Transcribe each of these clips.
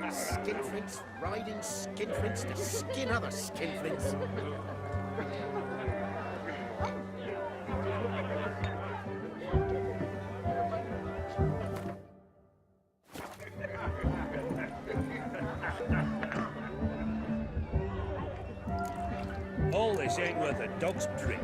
Skinflints riding skinflints to skin other skinflints. All this ain't worth a dog's prick.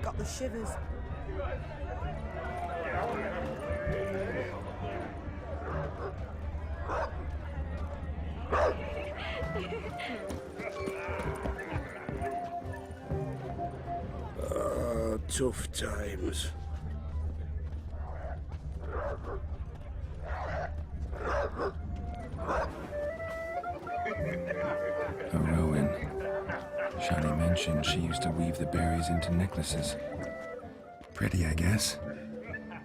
Got the shivers. Tough times. Rowan. Shani mentioned she used to weave the berries into necklaces. Pretty, I guess.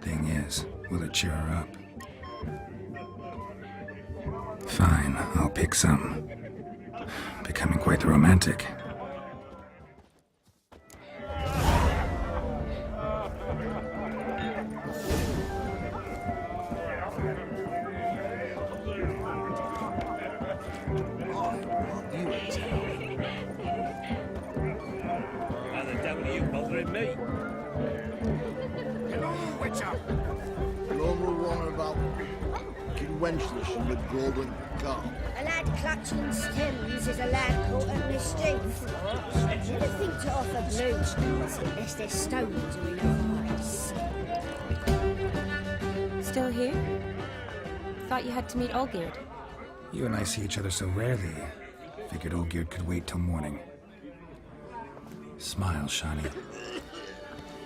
Thing is, will it cheer her up? Fine, I'll pick some. Becoming quite the romantic. Golden cup. A lad clutching stems is a lad caught at mischief. Never think to offer blueberries unless there's stones or enough ice. Still here? Thought you had to meet Olgierd. You and I see each other so rarely. Figured Olgierd could wait till morning. Smile, Shani.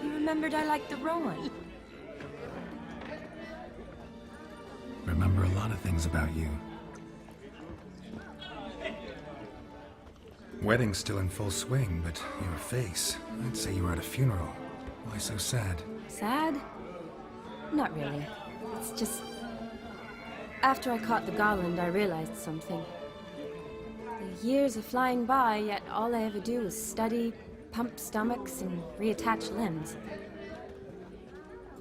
You remembered I liked the Rowan. Remember a lot of things about you. Wedding's still in full swing, but your face, I'd say you were at a funeral. Why so sad? Sad? Not really. It's just... After I caught the garland, I realized something. The years are flying by, yet all I ever do is study, pump stomachs, and reattach limbs.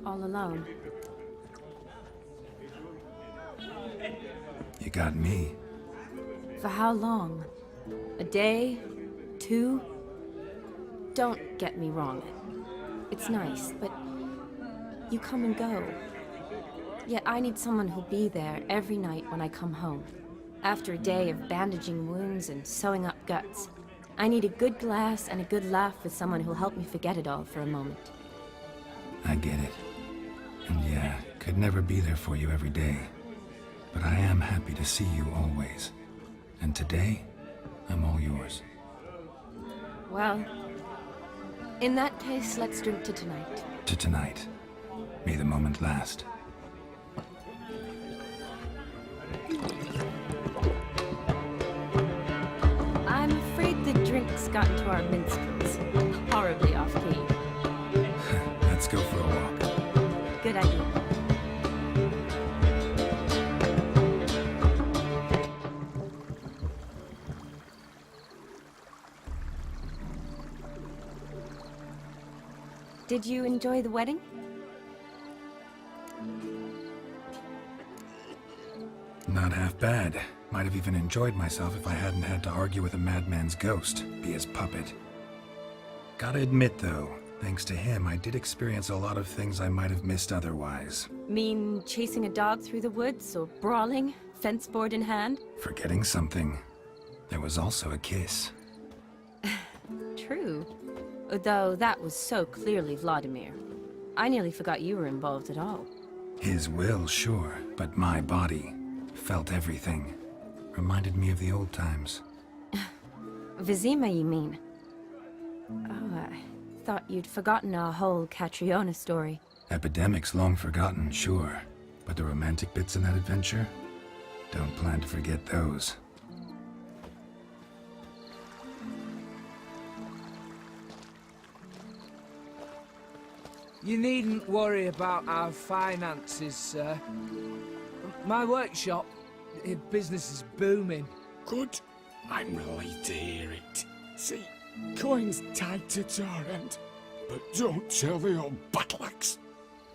All alone. You got me. For how long? A day? 2? Don't get me wrong. It's nice, but you come and go. Yet I need someone who'll be there every night when I come home. After a day of bandaging wounds and sewing up guts, I need a good glass and a good laugh with someone who'll help me forget it all for a moment. I get it. And yeah, could never be there for you every day. but I am happy to see you always. And today, I'm all yours. Well, in that case, let's drink to tonight. To tonight. May the moment last. I'm afraid the drink's gotten to our minstrels. Horribly off-key. Let's go for a walk. Good idea. Did you enjoy the wedding? Not half bad. Might have even enjoyed myself if I hadn't had to argue with a madman's ghost, be his puppet. Gotta admit, though, thanks to him, I did experience a lot of things I might have missed otherwise. Mean chasing a dog through the woods, or brawling, fence board in hand? Forgetting something. There was also a kiss. True. Though that was so clearly Vladimir. I nearly forgot you were involved at all. His will, sure, but my body felt everything. Reminded me of the old times. Vizima, you mean? Oh, I thought you'd forgotten our whole Catriona story. Epidemics long forgotten, sure. But the romantic bits in that adventure? Don't plan to forget those. You needn't worry about our finances, sir. My workshop, business is booming. Good. I'm relieved to hear it. See, coin's tied to Torrent. But don't tell the old battleaxe.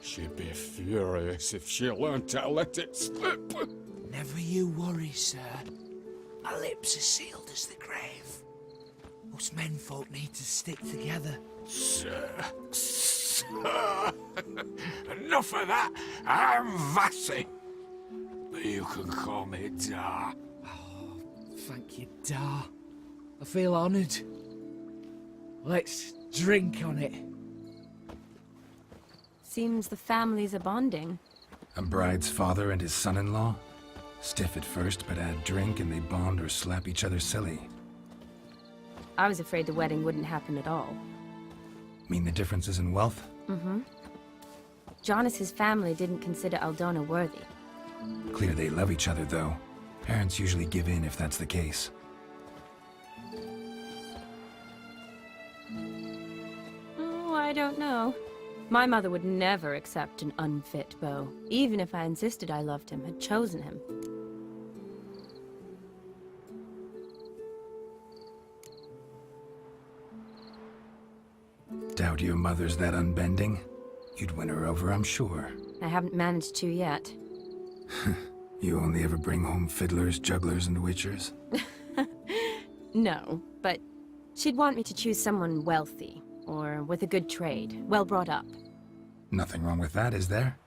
She'd be furious if she learned to let it slip. Never you worry, sir. My lips are sealed as the grave. Us menfolk need to stick together. Sir. Enough of that. I'm Vassy. But you can call me Dar. Oh, thank you, Dar. I feel honoured. Let's drink on it. Seems the families are bonding. A bride's father and his son-in-law? Stiff at first, but add drink and they bond or slap each other silly. I was afraid the wedding wouldn't happen at all. Mean the differences in wealth? Mm-hmm. Jonas's family didn't consider Aldona worthy. Clear they love each other, though. Parents usually give in if that's the case. Oh, I don't know. My mother would never accept an unfit beau, even if I insisted I loved him, had chosen him. Doubt your mother's that unbending? You'd win her over, I'm sure. I haven't managed to yet. You only ever bring home fiddlers, jugglers, and witchers? No, but she'd want me to choose someone wealthy, or with a good trade, well brought up. Nothing wrong with that, is there?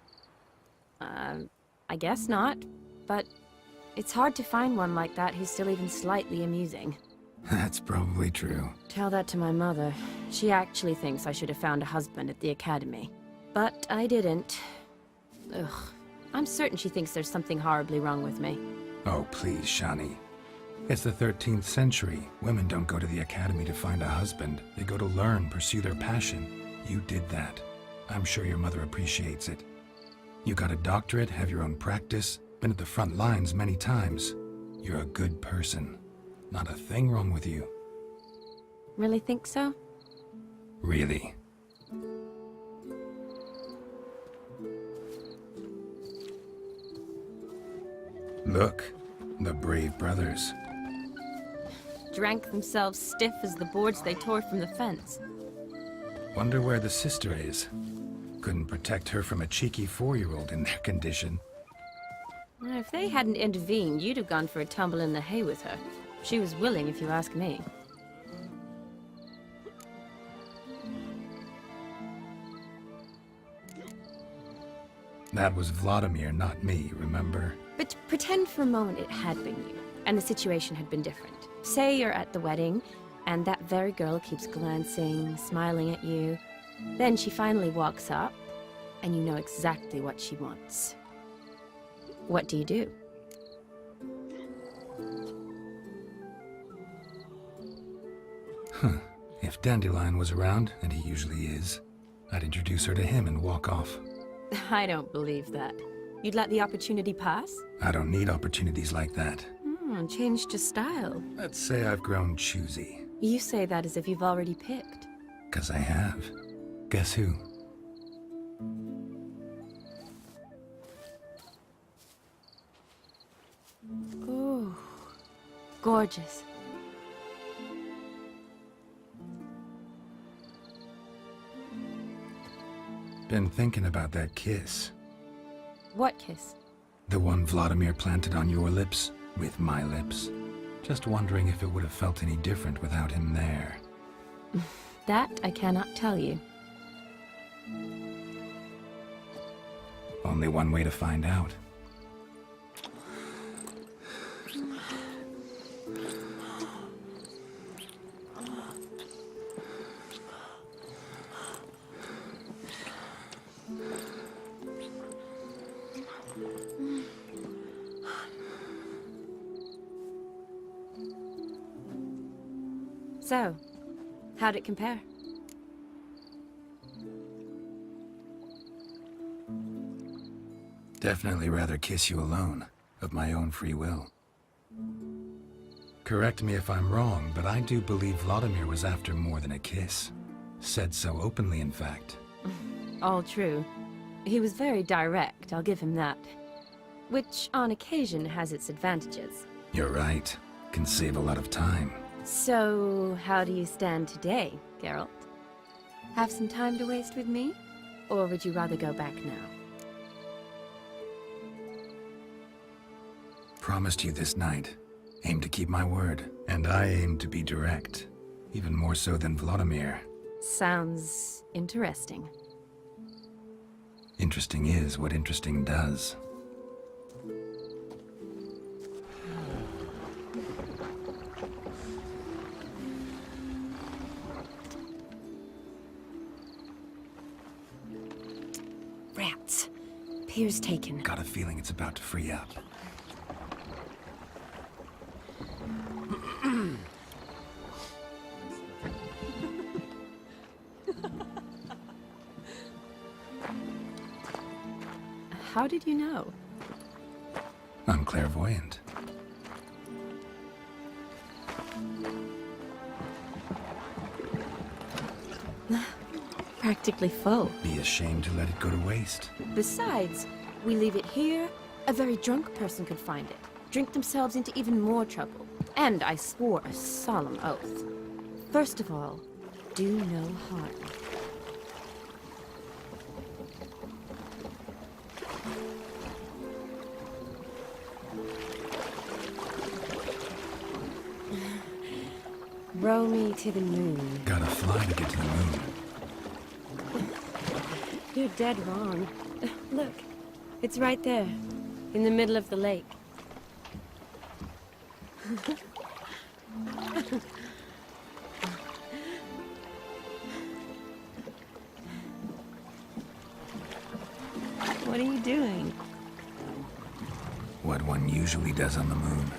I guess not, but it's hard to find one like that who's still even slightly amusing. That's probably true. Tell that to my mother. She actually thinks I should have found a husband at the academy. But I didn't. Ugh. I'm certain she thinks there's something horribly wrong with me. Oh, please, Shani. It's the 13th century. Women don't go to the academy to find a husband. They go to learn, pursue their passion. You did that. I'm sure your mother appreciates it. You got a doctorate, have your own practice, been at the front lines many times. You're a good person. Not a thing wrong with you. Really think so? Really. Look, the brave brothers. Drank themselves stiff as the boards they tore from the fence. Wonder where the sister is. Couldn't protect her from a cheeky 4-year-old in their condition. If they hadn't intervened, you'd have gone for a tumble in the hay with her. She was willing, if you ask me. That was Vladimir, not me, remember? But pretend for a moment it had been you, and the situation had been different. Say you're at the wedding, and that very girl keeps glancing, smiling at you. Then she finally walks up, and you know exactly what she wants. What do you do? If Dandelion was around, and he usually is, I'd introduce her to him and walk off. I don't believe that. You'd let the opportunity pass? I don't need opportunities like that. Changed your style. Let's say I've grown choosy. You say that as if you've already picked. 'Cause I have. Guess who? Ooh, gorgeous. Been thinking about that kiss. What kiss? The one Vladimir planted on your lips, with my lips. Just wondering if it would have felt any different without him there. That I cannot tell you. Only one way to find out. So, how'd it compare? Definitely rather kiss you alone, of my own free will. Correct me if I'm wrong, but I do believe Vladimir was after more than a kiss. Said so openly, in fact. All true. He was very direct, I'll give him that. Which, on occasion, has its advantages. You're right. Can save a lot of time. So, how do you stand today, Geralt? Have some time to waste with me? Or would you rather go back now? Promised you this night. Aim to keep my word. And I aim to be direct. Even more so than Vladimir. Sounds interesting. Interesting is what interesting does. Rats. Pier's taken. Got a feeling it's about to free up. How did you know? I'm clairvoyant. Practically full. Be ashamed to let it go to waste. Besides, we leave it here, a very drunk person could find it, drink themselves into even more trouble. And I swore a solemn oath. First of all, do no harm. Row me to the moon. Gotta fly to get to the moon. You're dead wrong. Look, it's right there, in the middle of the lake. What are you doing? What one usually does on the moon.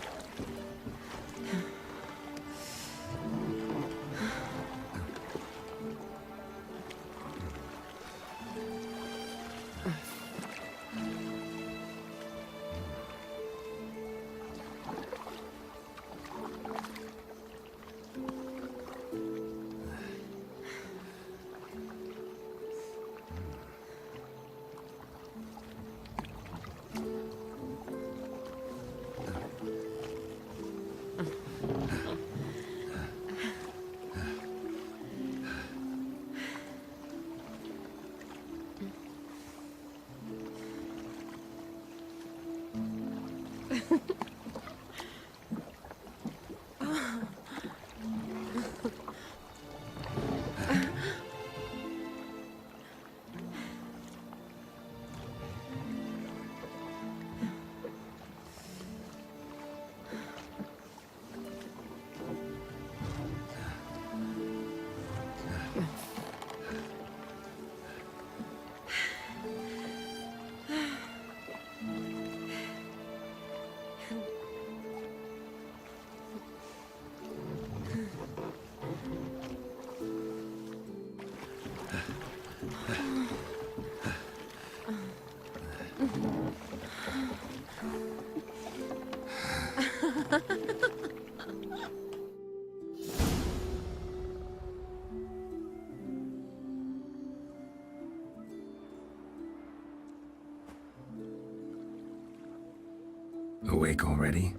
week already?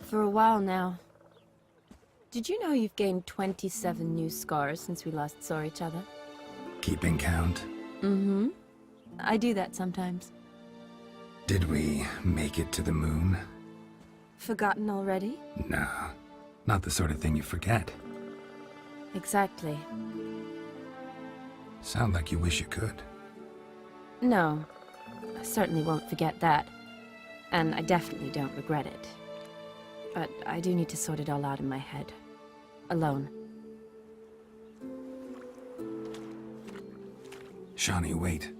For a while now. Did you know you've gained 27 new scars since we last saw each other? Keeping count? Mm-hmm. I do that sometimes. Did we make it to the moon? Forgotten already? Nah, not the sort of thing you forget. Exactly. Sound like you wish you could. No, I certainly won't forget that. And I definitely don't regret it. But I do need to sort it all out in my head. Alone. Shani, wait.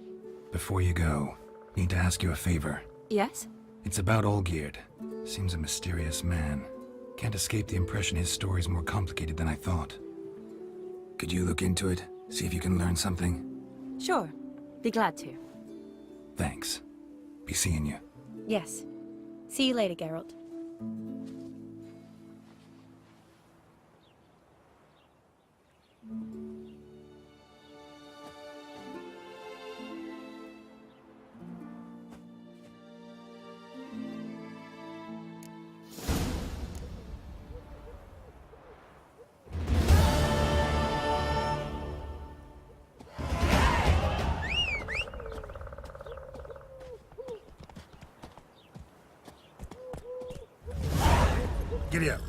Before you go, need to ask you a favor. Yes? It's about Olgierd. Seems a mysterious man. Can't escape the impression his story's more complicated than I thought. Could you look into it? See if you can learn something? Sure. Be glad to. Thanks. Be seeing you. Yes. See you later, Geralt. Giddy up.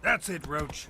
That's it, Roach.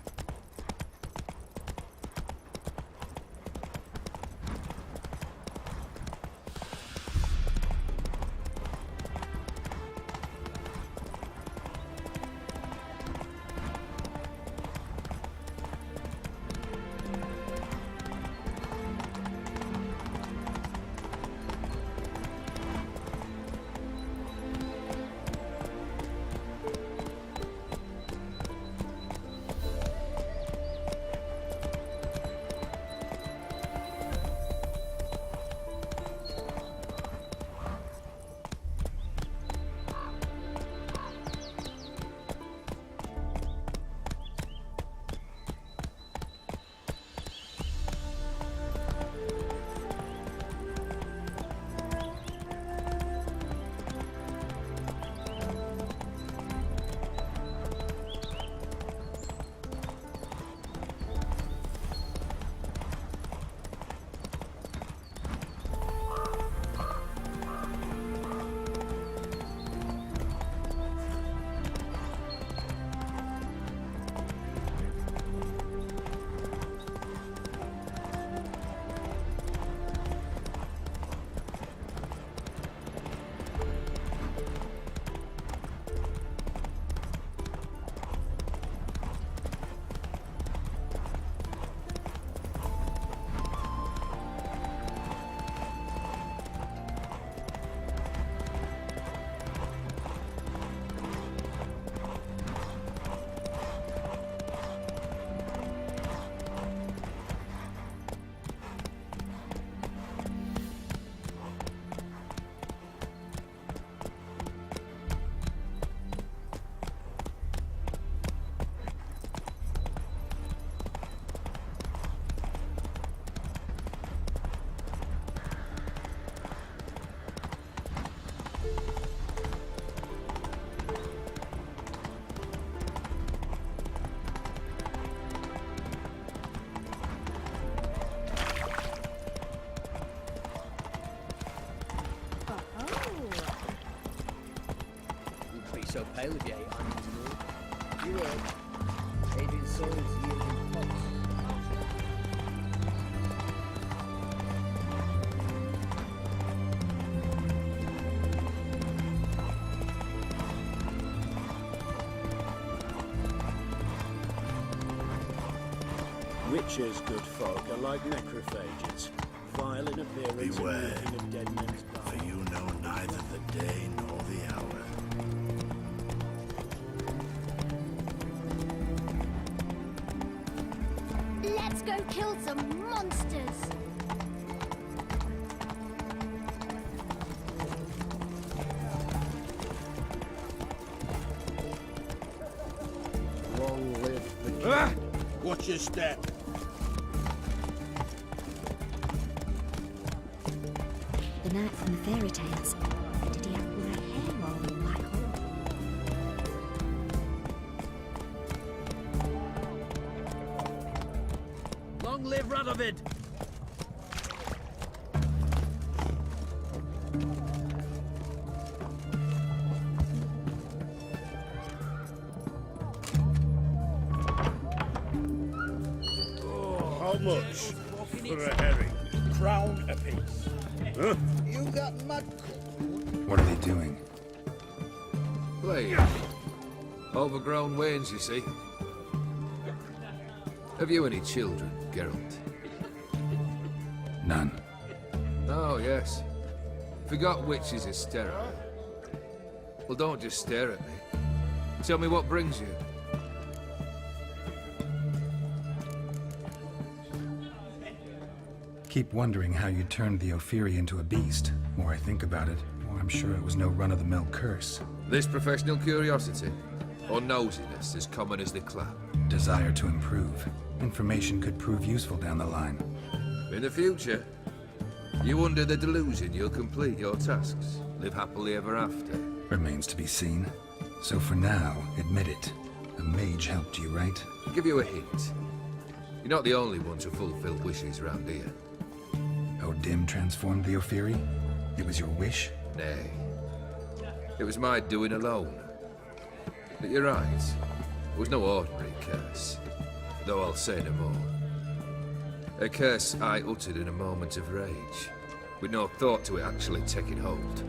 So pale if you ate onions and all. You were. Adrian soils yielding pots. Witches, good folk, are like necrophages, vile in appearance Beware, and eating of dead men's for bones. you know neither the day nor the hour. Let's go kill some monsters! Long live the king. Ah! Watch your step. The knight from the fairy tales. Did he have grey hair or a black hole? Long live Radovid! How much for a herring? Crown apiece. Huh? You got mud. What are they doing? Playing. Overgrown wains, you see. Have you any children, Geralt? None. Oh, yes. Forgot witches are sterile. Well, don't just stare at me. Tell me what brings you. Keep wondering how you turned the Ophiri into a beast. More I think about it, more I'm sure it was no run-of-the-mill curse. This professional curiosity, or nosiness as common as the clap. Desire to improve. Information could prove useful down the line. In the future, you under the delusion you'll complete your tasks, live happily ever after. Remains to be seen. So for now, admit it. A mage helped you, right? I'll give you a hint. You're not the only one to fulfill wishes round here. Odim transformed the Ophiri? It was your wish? Nay. It was my doing alone. But you're right. It was no ordinary curse. Though I'll say no more. A curse I uttered in a moment of rage, with no thought to it actually taking hold.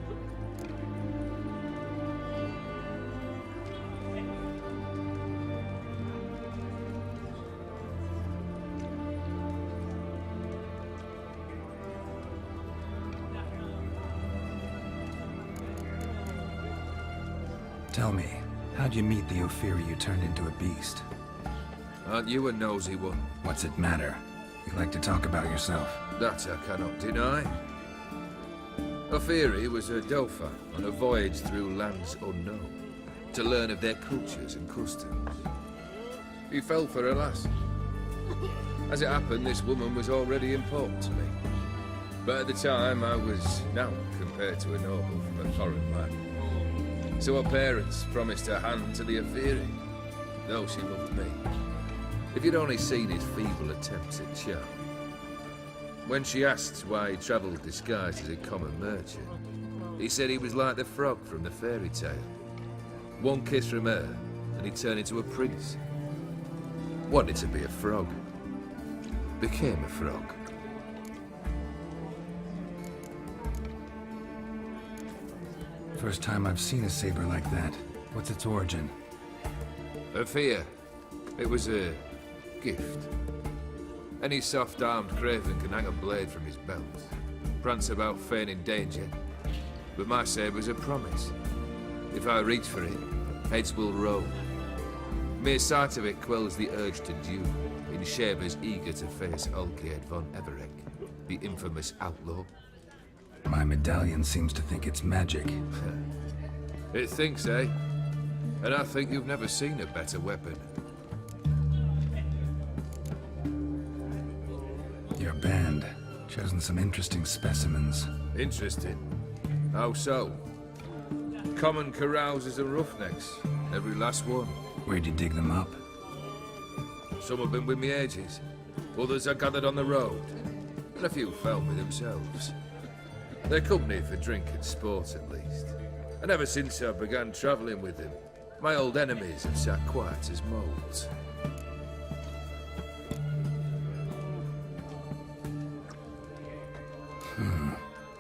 Tell me, how'd you meet the Ophiri you turned into a beast? Aren't you a nosy one? What's it matter? You like to talk about yourself. That I cannot deny. Ophiri was a Dauphin on a voyage through lands unknown, to learn of their cultures and customs. He fell for a lass. As it happened, this woman was already important to me. But at the time, I was now compared to a noble from a foreign land. So her parents promised her hand to the Ophiri, though she loved me. If you'd only seen his feeble attempts at charm. When she asked why he travelled disguised as a common merchant, he said he was like the frog from the fairy tale. One kiss from her, and he turned into a prince. Wanted to be a frog. Became a frog. First time I've seen a saber like that. What's its origin? A fear. It was a gift. Any soft-armed craven can hang a blade from his belt, prance about feigning danger. But my saber's a promise. If I reach for it, heads will roll. Mere sight of it quells the urge to duel, in shavers eager to face Olgierd von Everegg, the infamous outlaw. My medallion seems to think it's magic. It thinks, eh? And I think you've never seen a better weapon. Your band. Chosen some interesting specimens. Interesting. How so? Common carousers and roughnecks. Every last one. Where'd you dig them up? Some have been with me ages. Others I gathered on the road. And a few found me themselves. They're company for drink and sport, at least. And ever since I began travelling with them, my old enemies have sat quiet as moles.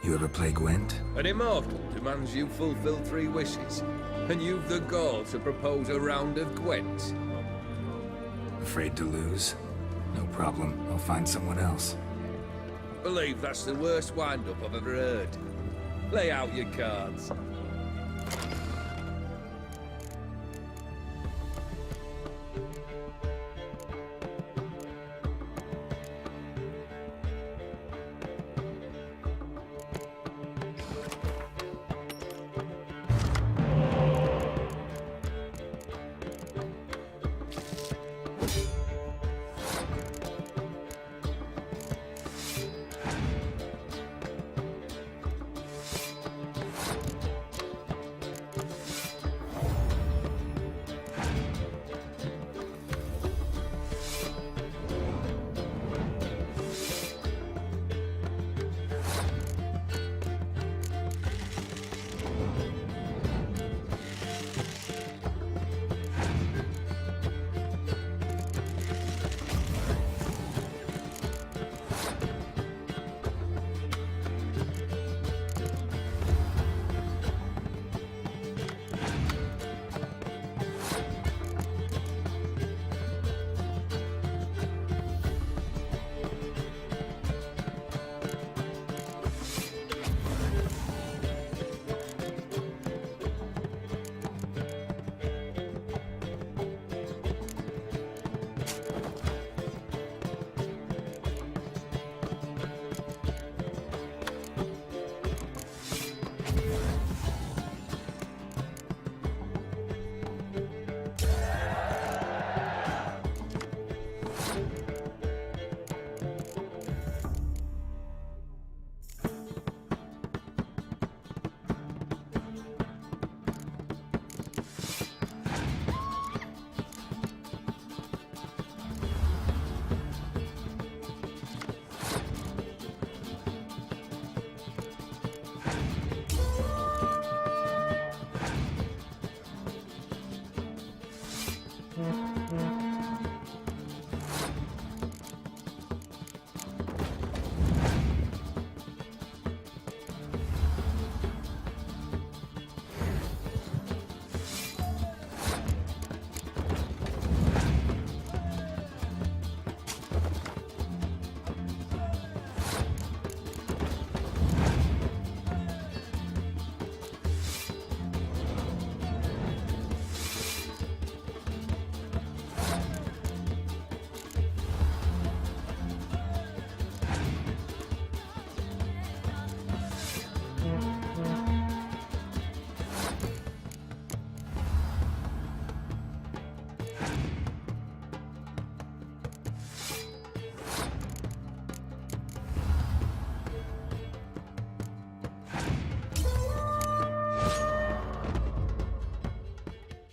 You ever play Gwent? An immortal demands you fulfill 3 wishes, and you've the gall to propose a round of Gwent. Afraid to lose? No problem. I'll find someone else. Believe that's the worst wind-up I've ever heard. Lay out your cards.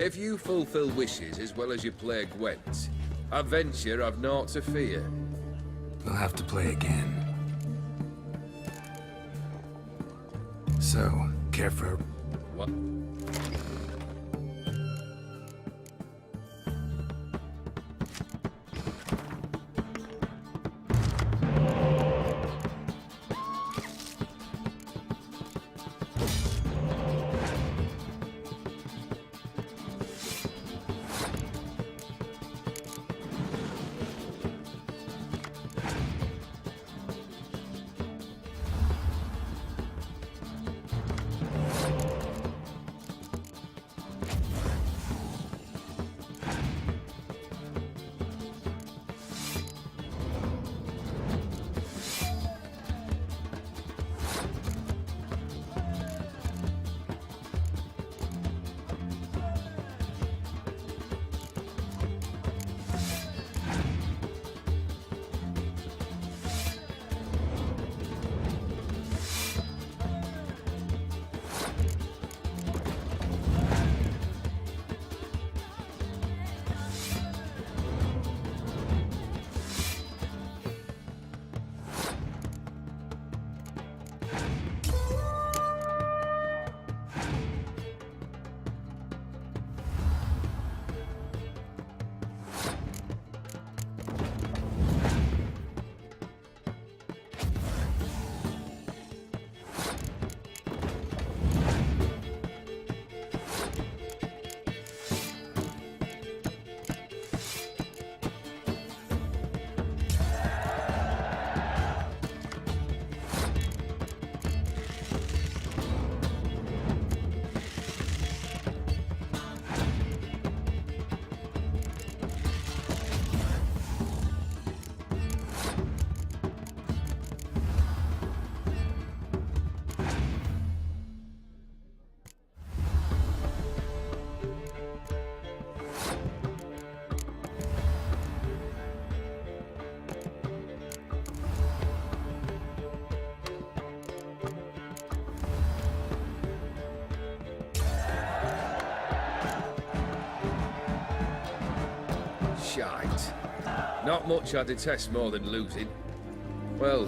If you fulfill wishes as well as you play Gwent, I venture I've naught to fear. We'll have to play again. So, care for... What? shite. Not much I detest more than losing. Well,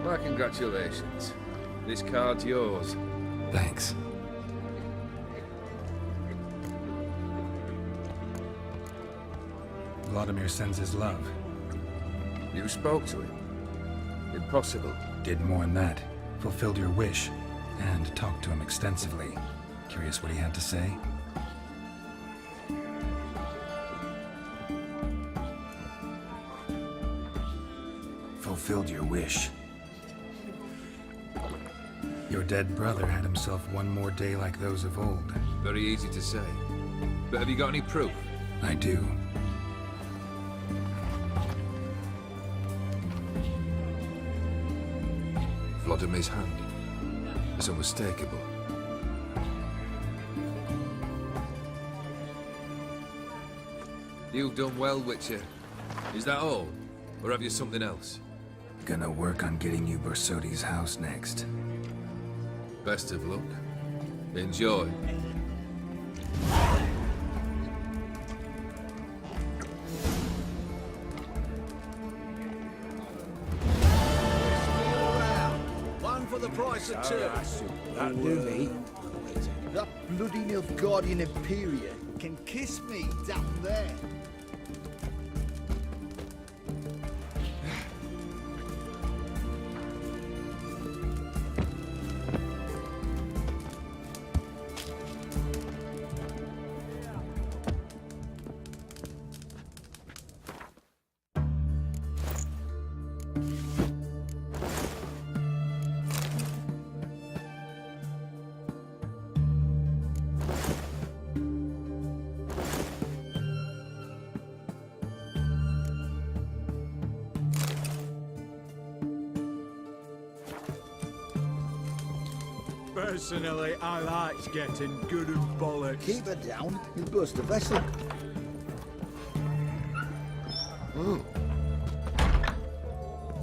my congratulations. This card's yours. Thanks. Vladimir sends his love. You spoke to him? Impossible. Did more than that. Fulfilled your wish. And talked to him extensively. Curious what he had to say? Fulfilled your wish. Your dead brother had himself one more day like those of old. Very easy to say. But have you got any proof? I do. Vladimir's hand. It's unmistakable. You've done well, Witcher. Is that all? Or have you something else? Gonna work on getting you Bersodi's house next. Best of luck. Enjoy. One for the price of two. That do me. That bloody Nilfgaardian Imperia can kiss me down there. Personally, I likes getting good and bollocks. Keep her down, you'll burst the vessel.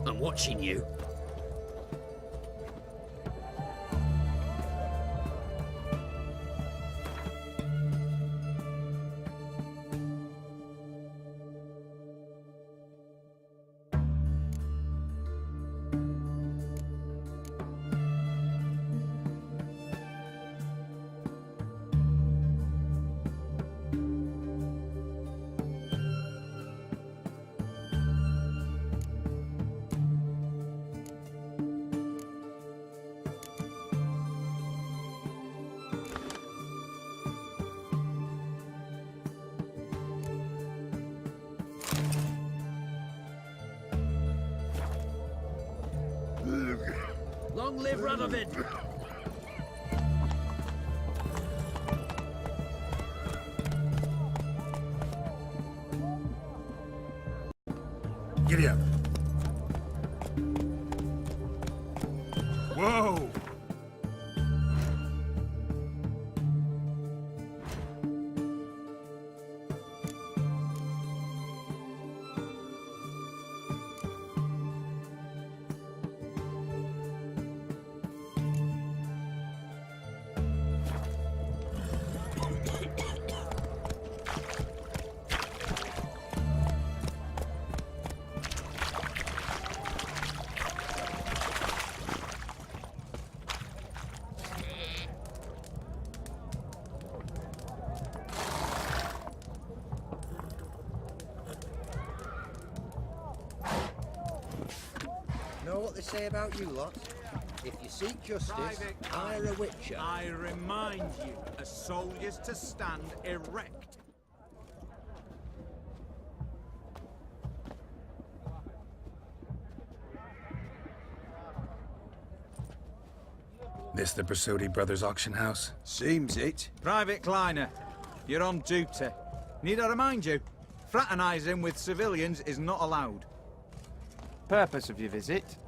I'm watching you. Long live Radovid! Giddy up. Whoa! Know what they say about you lot? If you seek justice, hire a witcher. I remind you, a soldier's to stand erect. This the Bersodi Brothers auction house? Seems it. Private Kleiner, you're on duty. Need I remind you, fraternizing with civilians is not allowed. Purpose of your visit?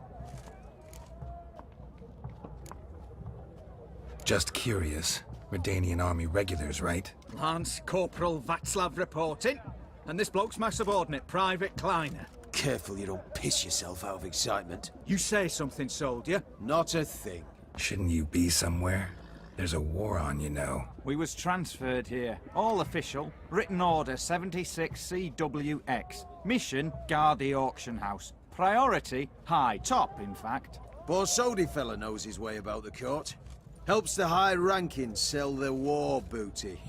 Just curious. Redanian army regulars, right? Lance Corporal Václav reporting, and this bloke's my subordinate, Private Kleiner. Careful you don't piss yourself out of excitement. You say something, soldier. Not a thing. Shouldn't you be somewhere? There's a war on, you know. We was transferred here. All official. Written order 76 CWX. Mission, guard the auction house. Priority, high. Top, in fact. Borsodi fella knows his way about the court. Helps the high rankings sell their war booty.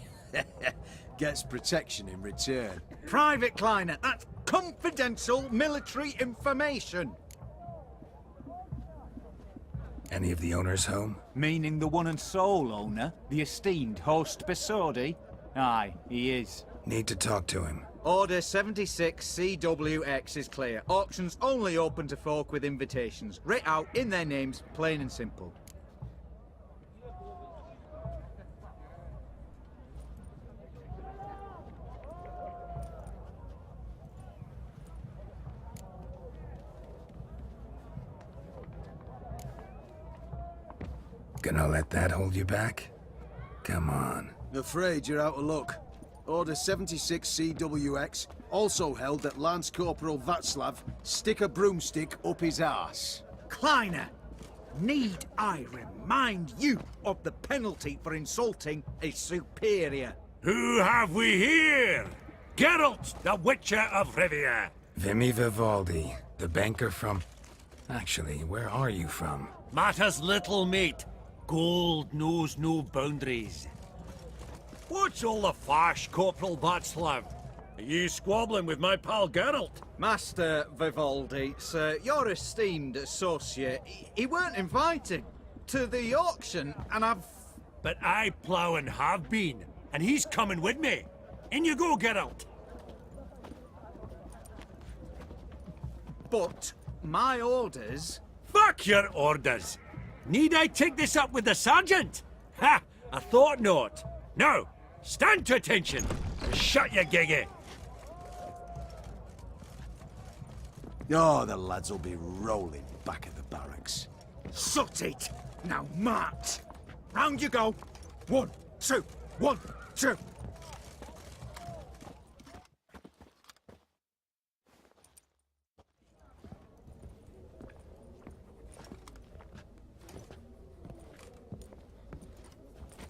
Gets protection in return. Private Kleiner, that's confidential military information. Any of the owners home? Meaning the one and sole owner, the esteemed host Borsodi? Aye, he is. Need to talk to him. Order 76 CWX is clear. Auctions only open to folk with invitations. Writ out in their names, plain and simple. Gonna let that hold you back? Come on. Afraid you're out of luck. Order 76 CWX also held that Lance Corporal Václav stick a broomstick up his arse. Kleiner, need I remind you of the penalty for insulting a superior? Who have we here? Geralt, the Witcher of Rivia. Vimy Vivaldi, the banker from... Actually, where are you from? Matters little, mate. Gold knows no boundaries. What's all the fash, Corporal Václav? Are you squabbling with my pal Geralt? Master Vivaldi, sir, your esteemed associate, he weren't invited to the auction, and I've... But I plough and have been, and he's coming with me. In you go, Geralt. But my orders... Fuck your orders! Need I take this up with the sergeant? Ha! I thought not. Now, stand to attention. Shut your giggy. Oh, the lads will be rolling back at the barracks. Sut it! Now march! Round you go! 1, 2, 1, 2!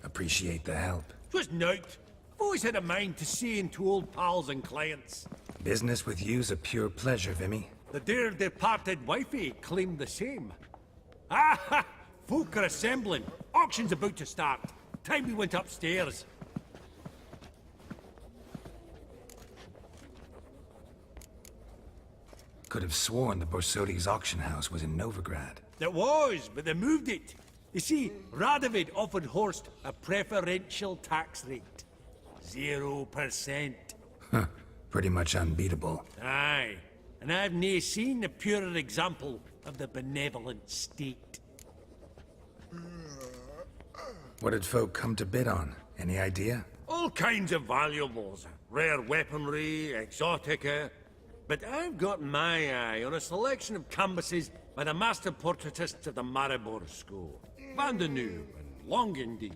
Appreciate the help. 'Twas nowt. I've always had a mind to see into old pals and clients. Business with you's a pure pleasure, Vimy. The dear departed wifey claimed the same. Ah ha! Folk are assembling. Auction's about to start. Time we went upstairs. Could have sworn the Borsodi's auction house was in Novigrad. It was, but they moved it. You see, Radovid offered Horst a preferential tax rate. 0%. Huh. Pretty much unbeatable. Aye. And I've nae seen a purer example of the benevolent state. What did folk come to bid on? Any idea? All kinds of valuables. Rare weaponry, exotica. But I've got my eye on a selection of canvases by the master portraitists of the Maribor School. Van de Nieuw and Longendijk.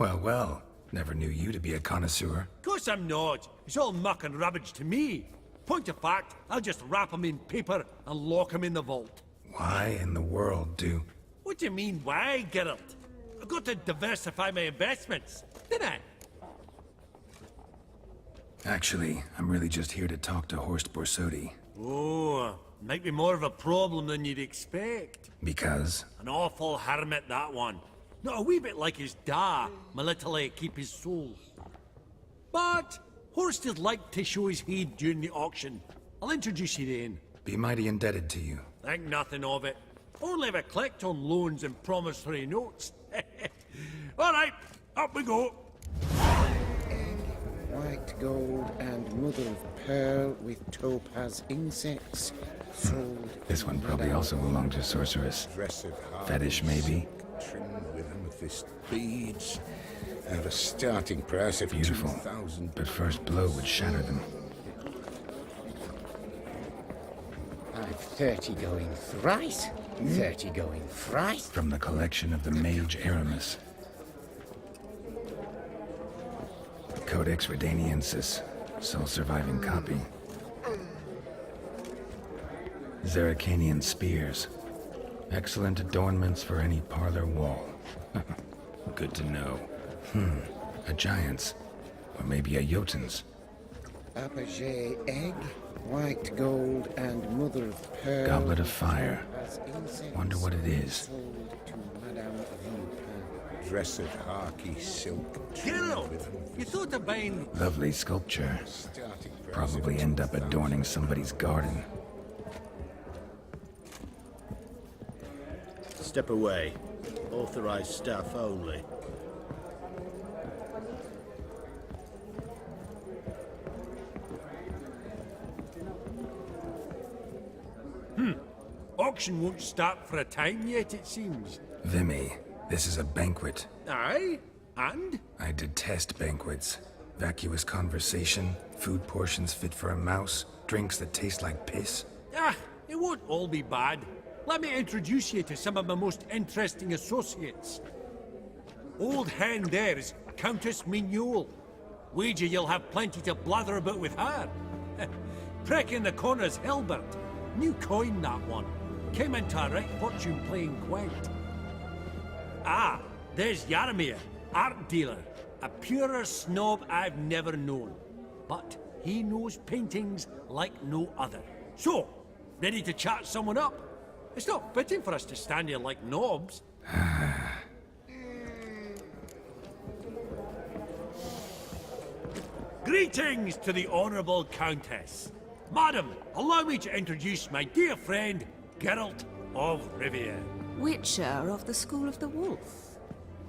Well, well. Never knew you to be a connoisseur. Course I'm not. It's all muck and rubbish to me. Point of fact, I'll just wrap 'em in paper and lock 'em in the vault. Why in the world do... What do you mean, why, Geralt? I've got to diversify my investments, didn't I? Actually, I'm really just here to talk to Horst Borsodi. Oh, might be more of a problem than you'd expect. Because? An awful hermit, that one. Not a wee bit like his da, military keep his soul. But Horst is like to show his heed during the auction. I'll introduce you then. Be mighty indebted to you. Think nothing of it. Only if I collect on loans and promissory notes. All right, up we go. White gold and mother of pearl with topaz insects. Sold. This one probably also belonged to sorceress. Fetish, maybe? Trimmed with amethyst beads. At a starting price of Beautiful. 2,000. But first blow would shatter them. I've 30 going thrice. 30 going thrice. From the collection of the Mage Aramis. Codex Redaniensis, sole surviving copy. Zerricanian spears. Excellent adornments for any parlor wall. Good to know. A giant's. Or maybe a Jotun's. Apogee egg, white gold, and mother of pearl. Goblet of fire. Wonder what it is. Sold to Madame Vipin. Dress of harky silk. Geralt, you thought of buying... Lovely sculpture. Probably end up adorning somebody's garden. Step away. Authorized staff only. Auction won't start for a time yet, it seems. Vimy, this is a banquet. Aye? And? I detest banquets. Vacuous conversation, food portions fit for a mouse, drinks that taste like piss. Ah, it won't all be bad. Let me introduce you to some of my most interesting associates. Old hen there is Countess Mignole. Wager you'll have plenty to blather about with her. Prick in the corner's Hilbert. New coin, that one. Came into a right fortune playing quaint. Ah, there's Yarmir, art dealer. A purer snob I've never known. But he knows paintings like no other. So, ready to chat someone up? It's not fitting for us to stand here like knobs. Greetings to the Honourable Countess. Madam, allow me to introduce my dear friend, Geralt of Rivia. Witcher of the School of the Wolf.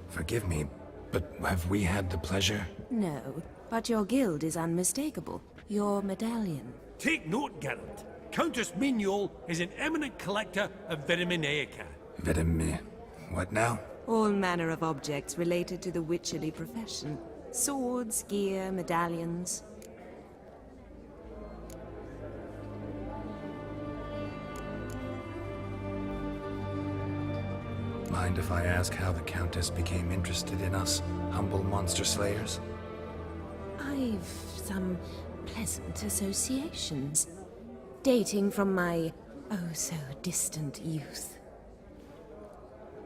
Forgive me, but have we had the pleasure? No, but your guild is unmistakable. Your medallion. Take note, Geralt. Countess Mignole is an eminent collector of Vitaminaica. What now? All manner of objects related to the witcherly profession. Swords, gear, medallions. Mind if I ask how the Countess became interested in us, humble monster slayers? I've some pleasant associations, dating from my oh-so-distant youth.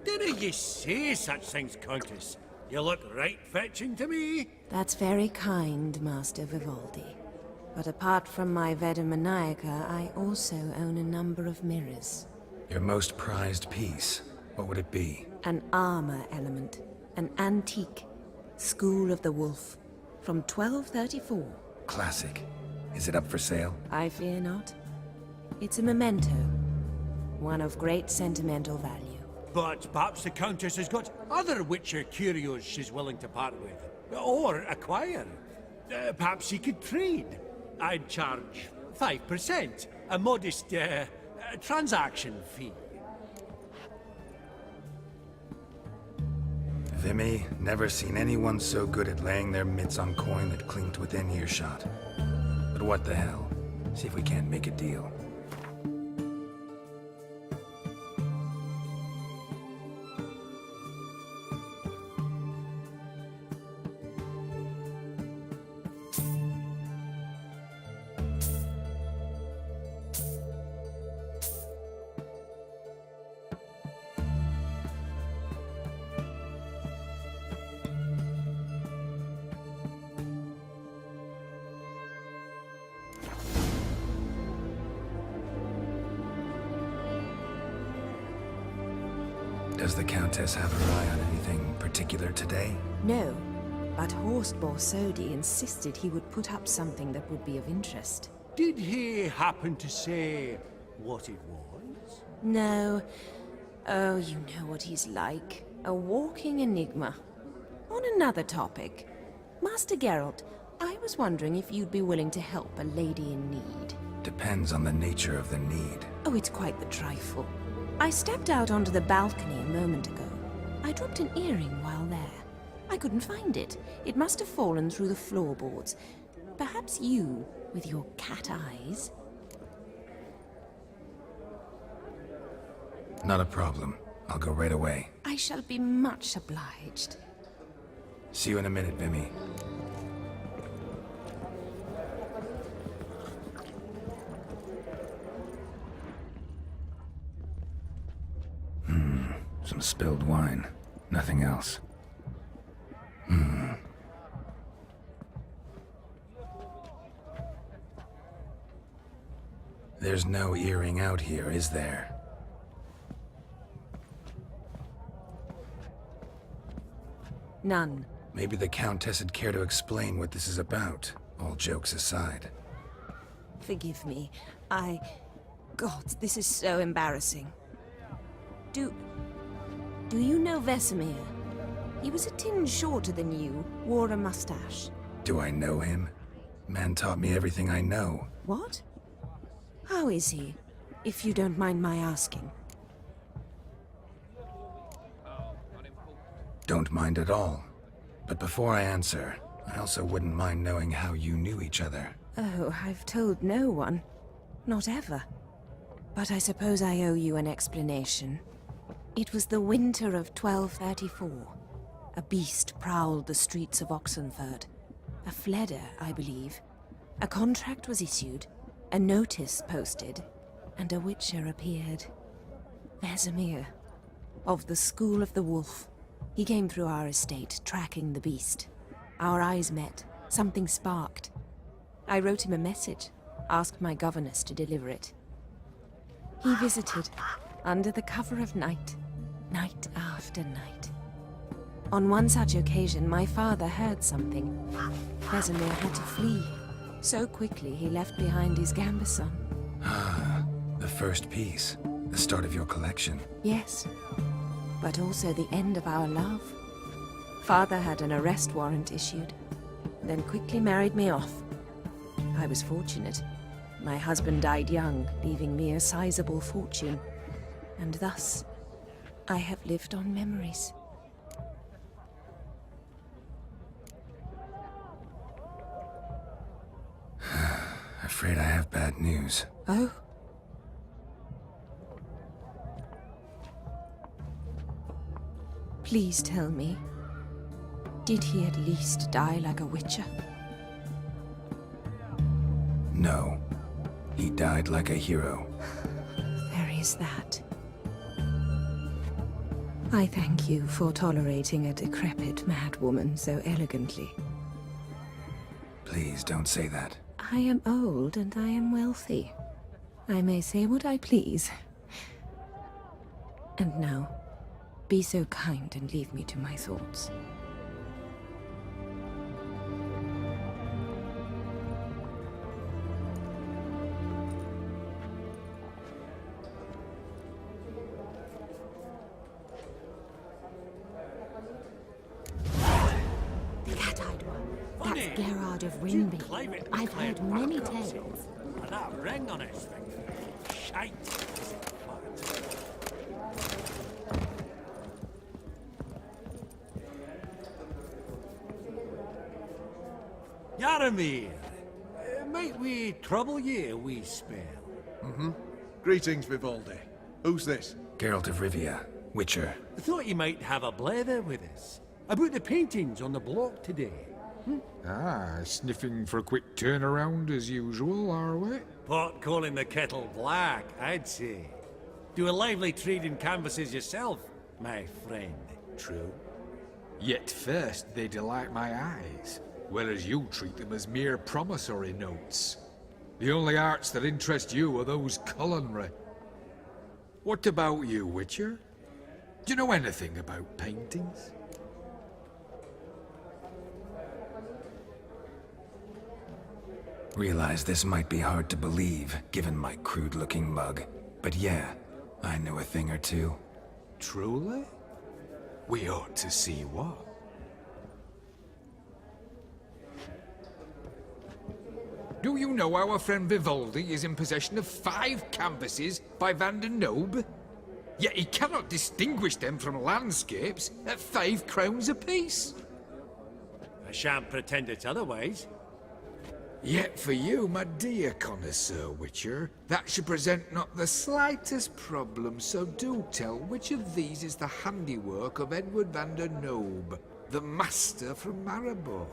Didn't you say such things, Countess? You look right fetching to me. That's very kind, Master Vivaldi. But apart from my Vitaminaica, I also own a number of mirrors. Your most prized piece, what would it be? An armor element. An antique. School of the Wolf. From 1234. Classic. Is it up for sale? I fear not. It's a memento. One of great sentimental value. But perhaps the Countess has got other Witcher curios she's willing to part with. Or acquire. Perhaps he could trade. I'd charge 5%. A modest, transaction fee. Vimy, never seen anyone so good at laying their mitts on coin that clinked within earshot. But what the hell? See if we can't make a deal. Does the Countess have her eye on anything particular today? No, but Horst Borsodi insisted he would put up something that would be of interest. Did he happen to say what it was? No. Oh, you know what he's like. A walking enigma. On another topic, Master Geralt, I was wondering if you'd be willing to help a lady in need. Depends on the nature of the need. Oh, it's quite the trifle. I stepped out onto the balcony a moment ago. I dropped an earring while there. I couldn't find it. It must have fallen through the floorboards. Perhaps you, with your cat eyes... Not a problem. I'll go right away. I shall be much obliged. See you in a minute, Vimy. Some spilled wine. Nothing else. There's no earring out here, is there? None. Maybe the Countess would care to explain what this is about, all jokes aside. Forgive me. God, this is so embarrassing. Do you know Vesemir? He was a tinge shorter than you, wore a mustache. Do I know him? Man taught me everything I know. What? How is he, if you don't mind my asking? Don't mind at all. But before I answer, I also wouldn't mind knowing how you knew each other. Oh, I've told no one. Not ever. But I suppose I owe you an explanation. It was the winter of 1234. A beast prowled the streets of Oxenford. A fledder, I believe. A contract was issued, a notice posted, and a witcher appeared. Vesemir, of the School of the Wolf. He came through our estate, tracking the beast. Our eyes met. Something sparked. I wrote him a message, asked my governess to deliver it. He visited, under the cover of night, night after night. On one such occasion, my father heard something. Vesemir had to flee. So quickly, he left behind his gambeson. Ah, the first piece. The start of your collection. Yes, but also the end of our love. Father had an arrest warrant issued, then quickly married me off. I was fortunate. My husband died young, leaving me a sizable fortune. And thus, I have lived on memories. Afraid I have bad news. Oh? Please tell me, did he at least die like a witcher? No. He died like a hero. There is that. I thank you for tolerating a decrepit madwoman so elegantly. Please don't say that. I am old and I am wealthy. I may say what I please. And now, be so kind and leave me to my thoughts. The cat-eyed one. That's Geralt of Rivia. I've heard many tales. And that ring on his finger. Shite. Is it fat? Yaramir, might we trouble ye a wee spell? Greetings, Vivaldi. Who's this? Geralt de Rivia, Witcher. I thought you might have a blather with us. About the paintings on the block today. Ah, sniffing for a quick turnaround as usual, are we? Pot calling the kettle black, I'd say. Do a lively trade in canvases yourself, my friend. True. Yet first they delight my eyes, whereas you treat them as mere promissory notes. The only arts that interest you are those culinary. What about you, Witcher? Do you know anything about paintings? Realize this might be hard to believe, given my crude-looking mug. But yeah, I know a thing or two. Truly? We ought to see what. Do you know our friend Vivaldi is in possession of 5 canvases by Van der Nobe? Yet he cannot distinguish them from landscapes at 5 crowns apiece. I shan't pretend it's otherwise. Yet for you, my dear connoisseur Witcher, that should present not the slightest problem, so do tell which of these is the handiwork of Edward van der Nobe, the master from Maribor.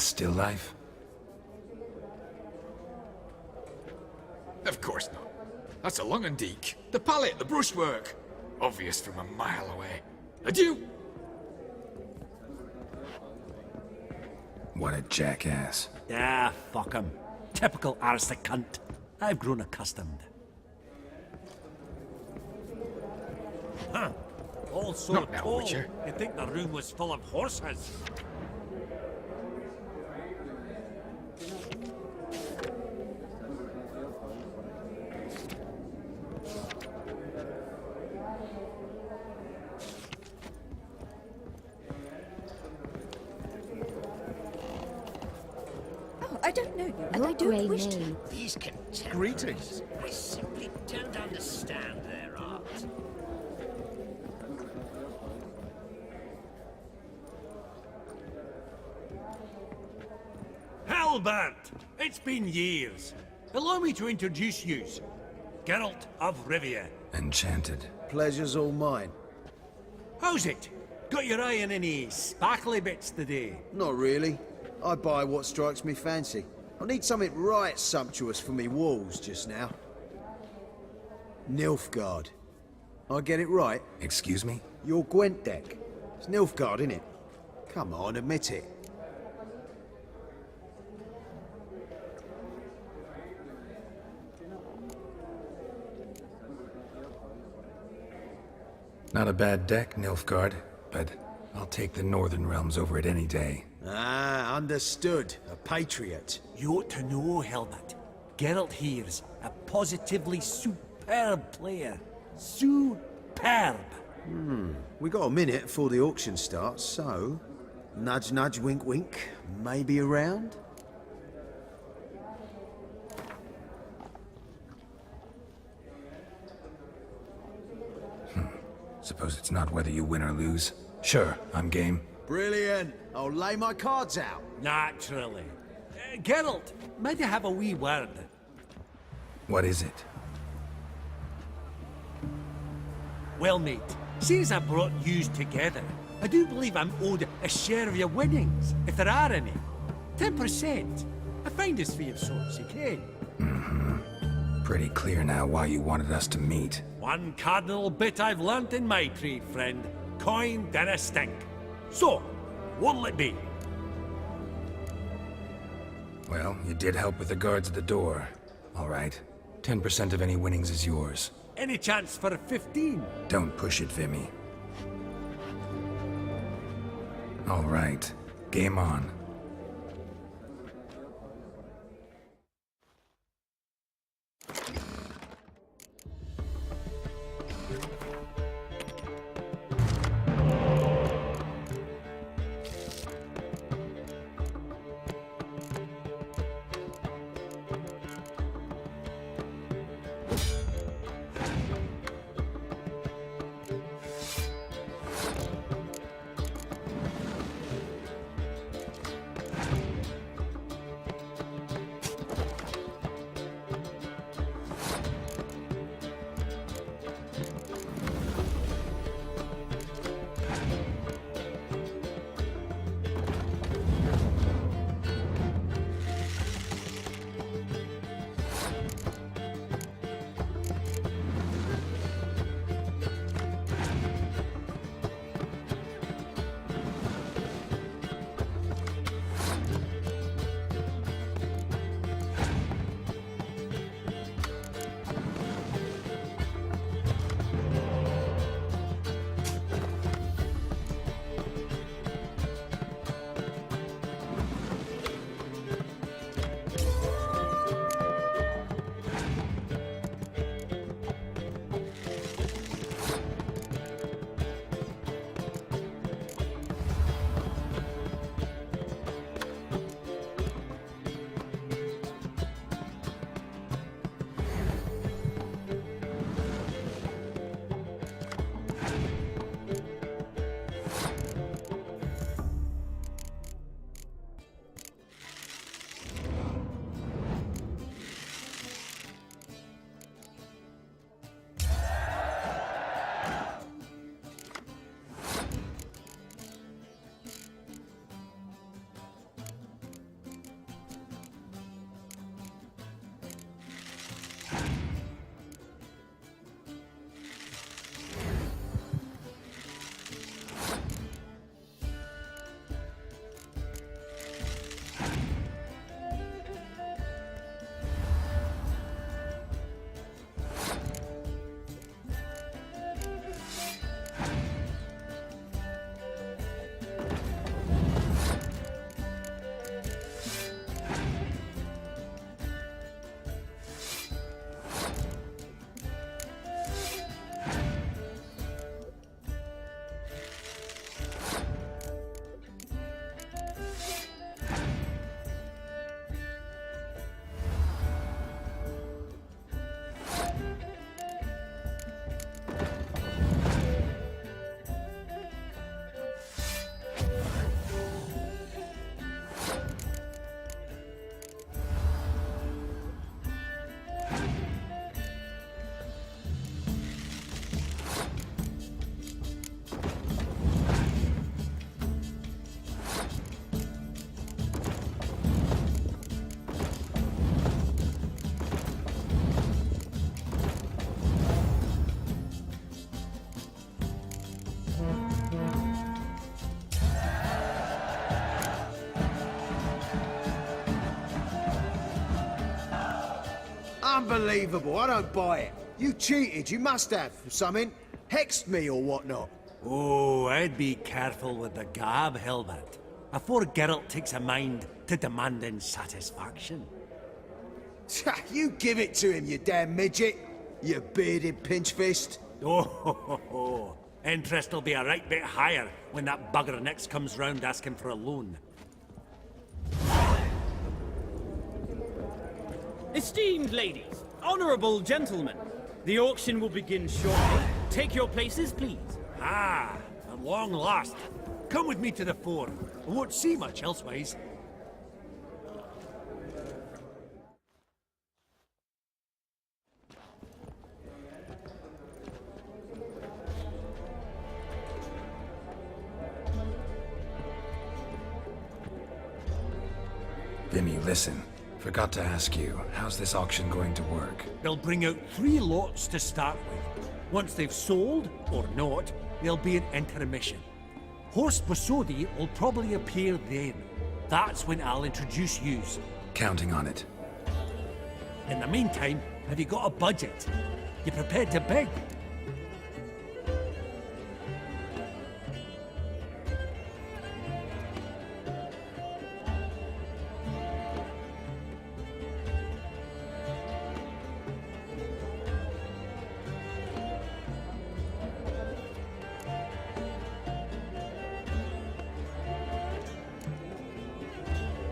still life? Of course not. That's a lung and deek. The palette, the brushwork. Obvious from a mile away. Adieu! What a jackass. Ah, fuck him. Typical aristocrat cunt. I've grown accustomed. Huh. All so Not now, tall. Witcher. You'd think the room was full of horses. I don't know you, and Your I don't grey wish to. mane. These contemporaries. Greetings. I simply don't understand their art. Halbert! It's been years. Allow me to introduce you. Geralt of Rivia. Enchanted. Pleasure's all mine. How's it? Got your eye on any sparkly bits today? Not really. I buy what strikes me fancy. I need something right sumptuous for me walls just now. Nilfgaard. I get it right? Excuse me? Your Gwent deck. It's Nilfgaard, innit? Come on, admit it. Not a bad deck, Nilfgaard, but I'll take the Northern Realms over it any day. Ah, understood. A patriot. You ought to know, Helmut. Geralt here's a positively superb player. Superb! We got a minute before the auction starts, so... Nudge, nudge, wink, wink. Maybe around? Suppose it's not whether you win or lose. Sure, I'm game. Brilliant. I'll lay my cards out. Naturally. Geralt, might I have a wee word? What is it? Well, mate, since I brought yous together, I do believe I'm owed a share of your winnings, if there are any. 10%. I find this for your sorts, okay? Pretty clear now why you wanted us to meet. One cardinal bit I've learnt in my trade, friend. Coin dinna stink. So, what'll it be? Well, you did help with the guards at the door. All right. 10% of any winnings is yours. Any chance for a 15? Don't push it, Vimy. All right. Game on. Unbelievable, I don't buy it. You cheated, you must have, or something. Hexed me or whatnot. Oh, I'd be careful with the gab, Hilbert, afore Geralt takes a mind to demanding satisfaction. You give it to him, you damn midget. You bearded pinchfist. Oh, interest will be a right bit higher when that bugger next comes round asking for a loan. Esteemed ladies, honourable gentlemen, the auction will begin shortly. Take your places, please. Ah, at long last. Come with me to the fore. I won't see much elsewise. Vimy, listen. Forgot to ask you, how's this auction going to work? They'll bring out 3 lots to start with. Once they've sold, or not, there'll be an intermission. Horse Bosodi will probably appear then. That's when I'll introduce yous. Counting on it. In the meantime, have you got a budget? You prepared to beg?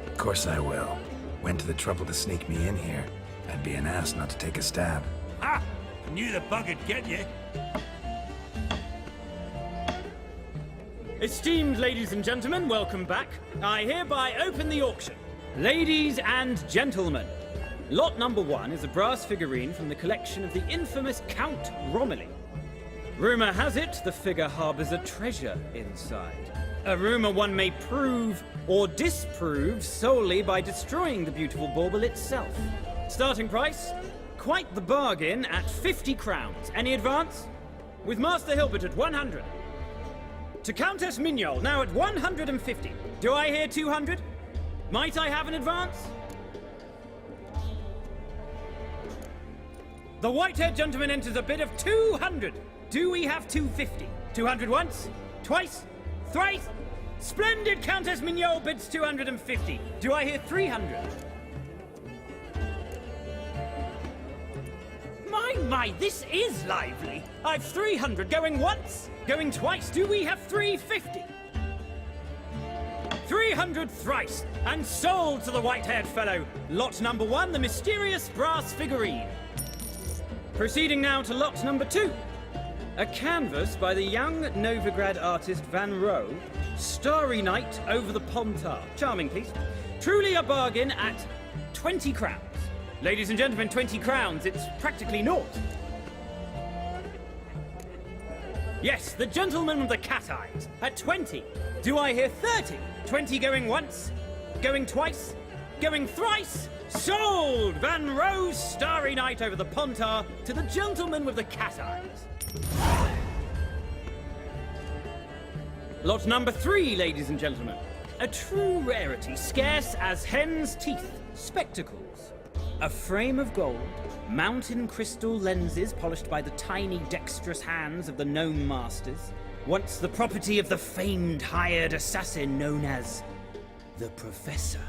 Of course I will. Went to the trouble to sneak me in here. I'd be an ass not to take a stab. Ha! Knew the bug'd get you. Esteemed ladies and gentlemen, welcome back. I hereby open the auction. Ladies and gentlemen, lot number 1 is a brass figurine from the collection of the infamous Count Romilly. Rumour has it the figure harbours a treasure inside. A rumour one may prove or disprove solely by destroying the beautiful bauble itself. Starting price? Quite the bargain at 50 crowns. Any advance? With Master Hilbert at 100. To Countess Mignol, now at 150. Do I hear 200? Might I have an advance? The white-haired gentleman enters a bid of 200. Do we have 250? 200 once? Twice? Thrice? Splendid! Countess Mignol bids 250. Do I hear 300? My, this is lively. I've 300 going once, going twice. Do we have 350? 300 thrice, and sold to the white-haired fellow. Lot number 1, the mysterious brass figurine. Proceeding now to lot number 2. A canvas by the young Novigrad artist Van Rohe, Starry Night over the Pontar. Charming piece. Truly a bargain at 20 crowns. Ladies and gentlemen, 20 crowns, it's practically naught. Yes, the gentleman with the cat eyes, at 20. Do I hear 30? 20 going once, going twice, going thrice. Sold! Van Rohe's Starry Night over the Pontar to the gentleman with the cat eyes. Lot number 3, ladies and gentlemen. A true rarity, scarce as hen's teeth. Spectacles. A frame of gold, mountain crystal lenses polished by the tiny dexterous hands of the gnome masters. Once the property of the famed hired assassin known as the Professor.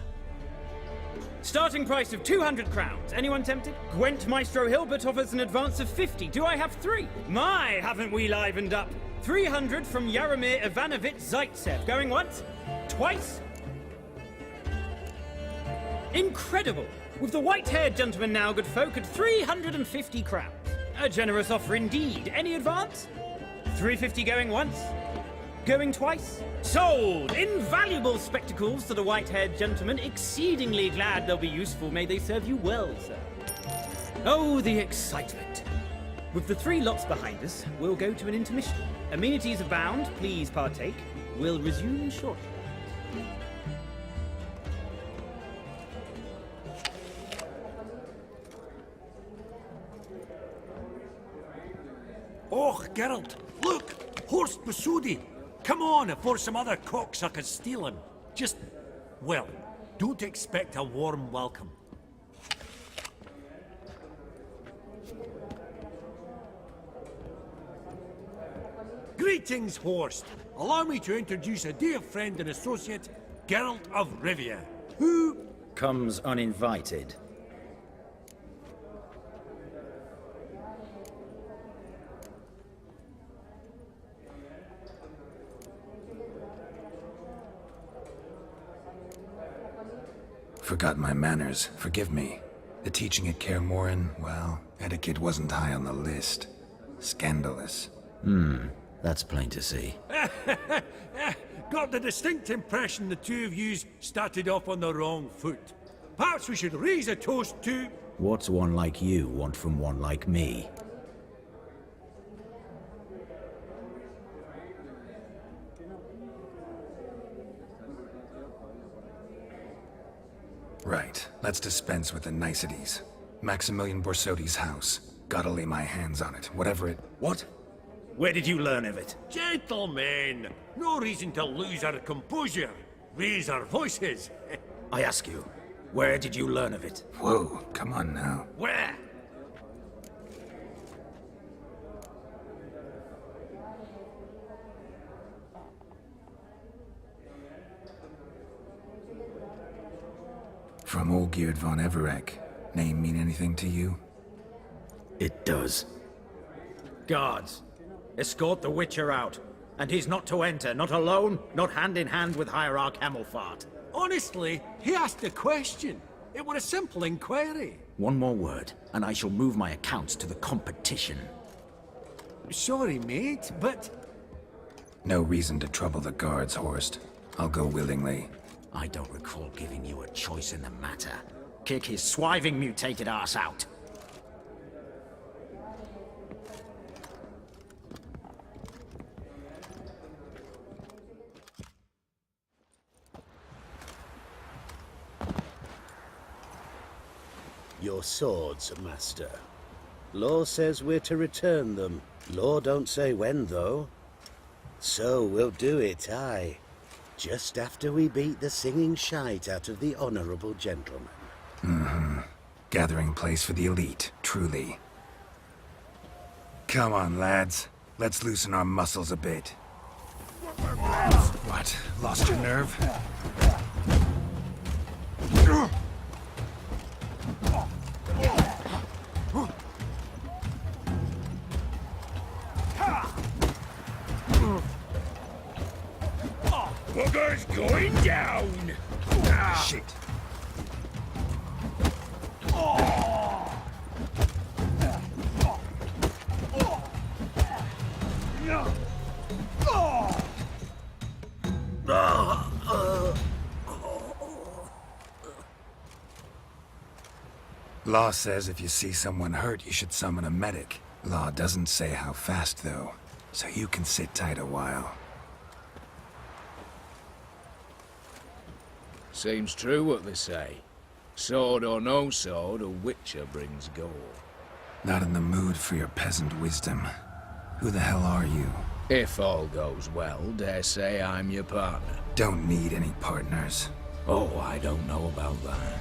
Starting price of 200 crowns. Anyone tempted? Gwent Maestro Hilbert offers an advance of 50. Do I have 3? My, haven't we livened up? 300 from Yaromir Ivanovich Zaitsev. Going once? Twice? Incredible! With the white-haired gentleman now, good folk, at 350 crowns. A generous offer indeed. Any advance? 350 going once? Going twice? Sold! Invaluable spectacles to the white-haired gentleman. Exceedingly glad they'll be useful. May they serve you well, sir. Oh, the excitement. With the 3 lots behind us, we'll go to an intermission. Amenities abound. Please partake. We'll resume shortly. Oh, Geralt, look! Horse Bosodi! Come on, before some other cocksuckers steal him. Just, well, don't expect a warm welcome. Greetings, host. Allow me to introduce a dear friend and associate, Geralt of Rivia, who comes uninvited. Forgot my manners. Forgive me. The teaching at Kaer Morhen, well, etiquette wasn't high on the list. Scandalous. That's plain to see. got the distinct impression the two of yous started off on the wrong foot. Perhaps we should raise a toast to... What's one like you want from one like me? Right. Let's dispense with the niceties. Maximilian Borsodi's house. Gotta lay my hands on it, whatever it... What? Where did you learn of it? Gentlemen, no reason to lose our composure. Raise our voices. I ask you, where did you learn of it? Whoa, come on now. Where? From Olgierd von Everek. Name mean anything to you? It does. Guards, escort the Witcher out. And he's not to enter, not alone, not hand in hand with Hierarch Hamelfart. Honestly, he asked a question. It were a simple inquiry. One more word, and I shall move my accounts to the competition. Sorry, mate, but... No reason to trouble the guards, Horst. I'll go willingly. I don't recall giving you a choice in the matter. Kick his swiving mutated ass out. Your swords, Master. Law says we're to return them. Law don't say when, though. So we'll do it, aye. Just after we beat the singing shite out of the honorable gentleman. Mm-hmm. Gathering place for the elite, truly. Come on, lads. Let's loosen our muscles a bit. What? Lost your nerve? Bugger's going down! Shit. Law says if you see someone hurt, you should summon a medic. Law doesn't say how fast, though, so you can sit tight a while. Seems true what they say. Sword or no sword, a witcher brings gold. Not in the mood for your peasant wisdom. Who the hell are you? If all goes well, dare say I'm your partner. Don't need any partners. Oh, I don't know about that.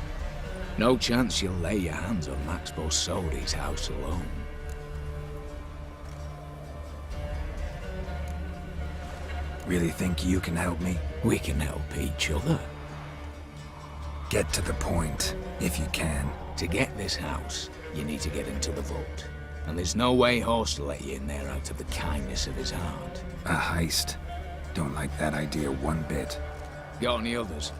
No chance you'll lay your hands on Max Borsodi's house alone. Really think you can help me? We can help each other. Get to the point, if you can. To get this house, you need to get into the vault. And there's no way Horst will let you in there out of the kindness of his heart. A heist? Don't like that idea one bit. Got any others?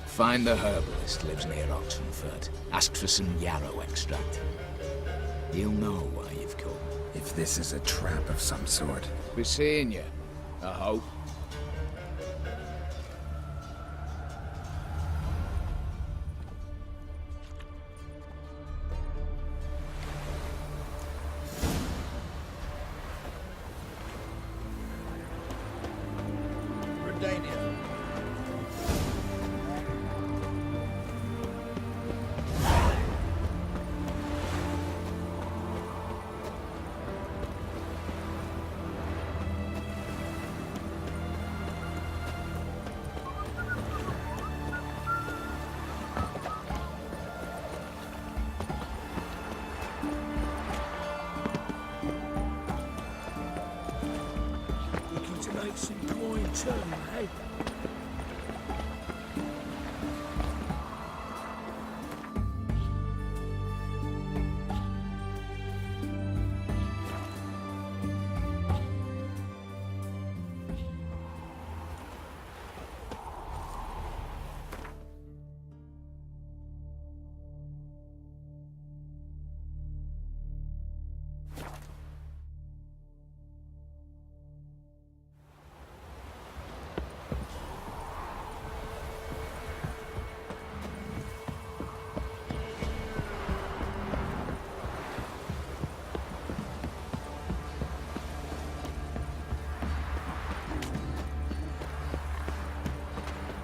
Find the herbalist, lives near Oxenford. Ask for some yarrow extract. He'll know why you've come. If this is a trap of some sort. Be seeing you, I hope. Some coin too, eh?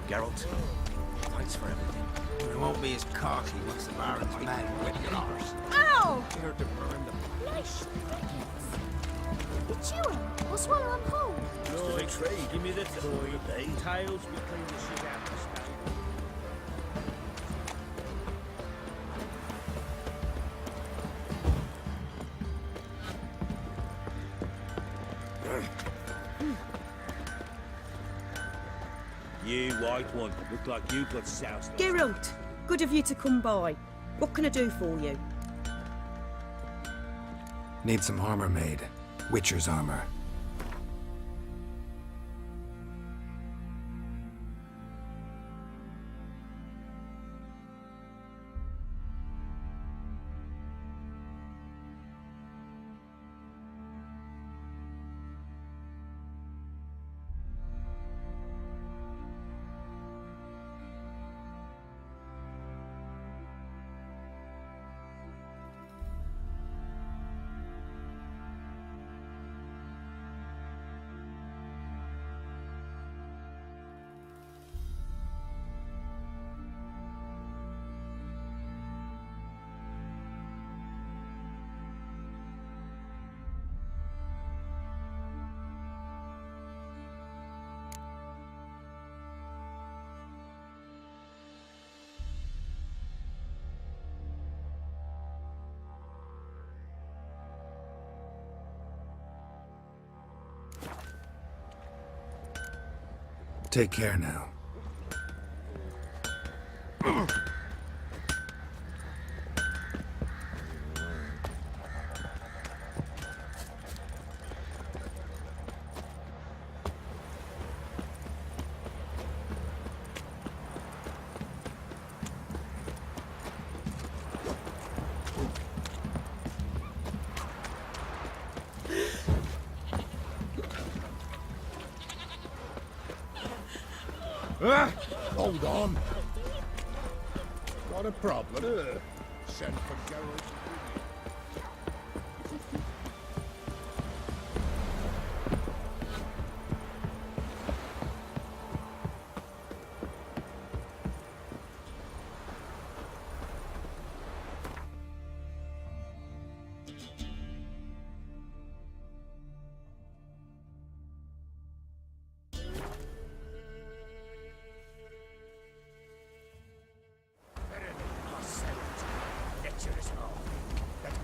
Geralt, thanks for everything. We won't be as cocky once the Baron's men whip your arse. Ow! Here to burn the place. You chewing? We'll swallow them whole. No, give me the toy. Tails, we clean the shit out of the stable. You white one, look like you got soused. Geralt, good of you to come by. What can I do for you? Need some armor made. Witcher's armor. Take care now. Hold on. Got a problem? Send for Geralt.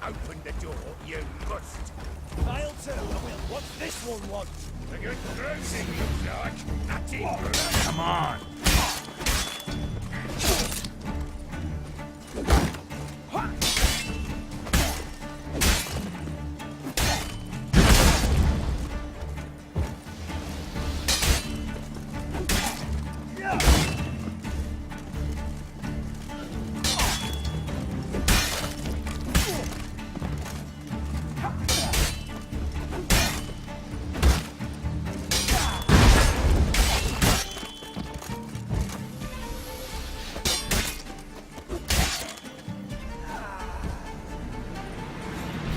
Open the door, you must. I'll tell you. What's this one want? A good bruising, you like. At it. Come on.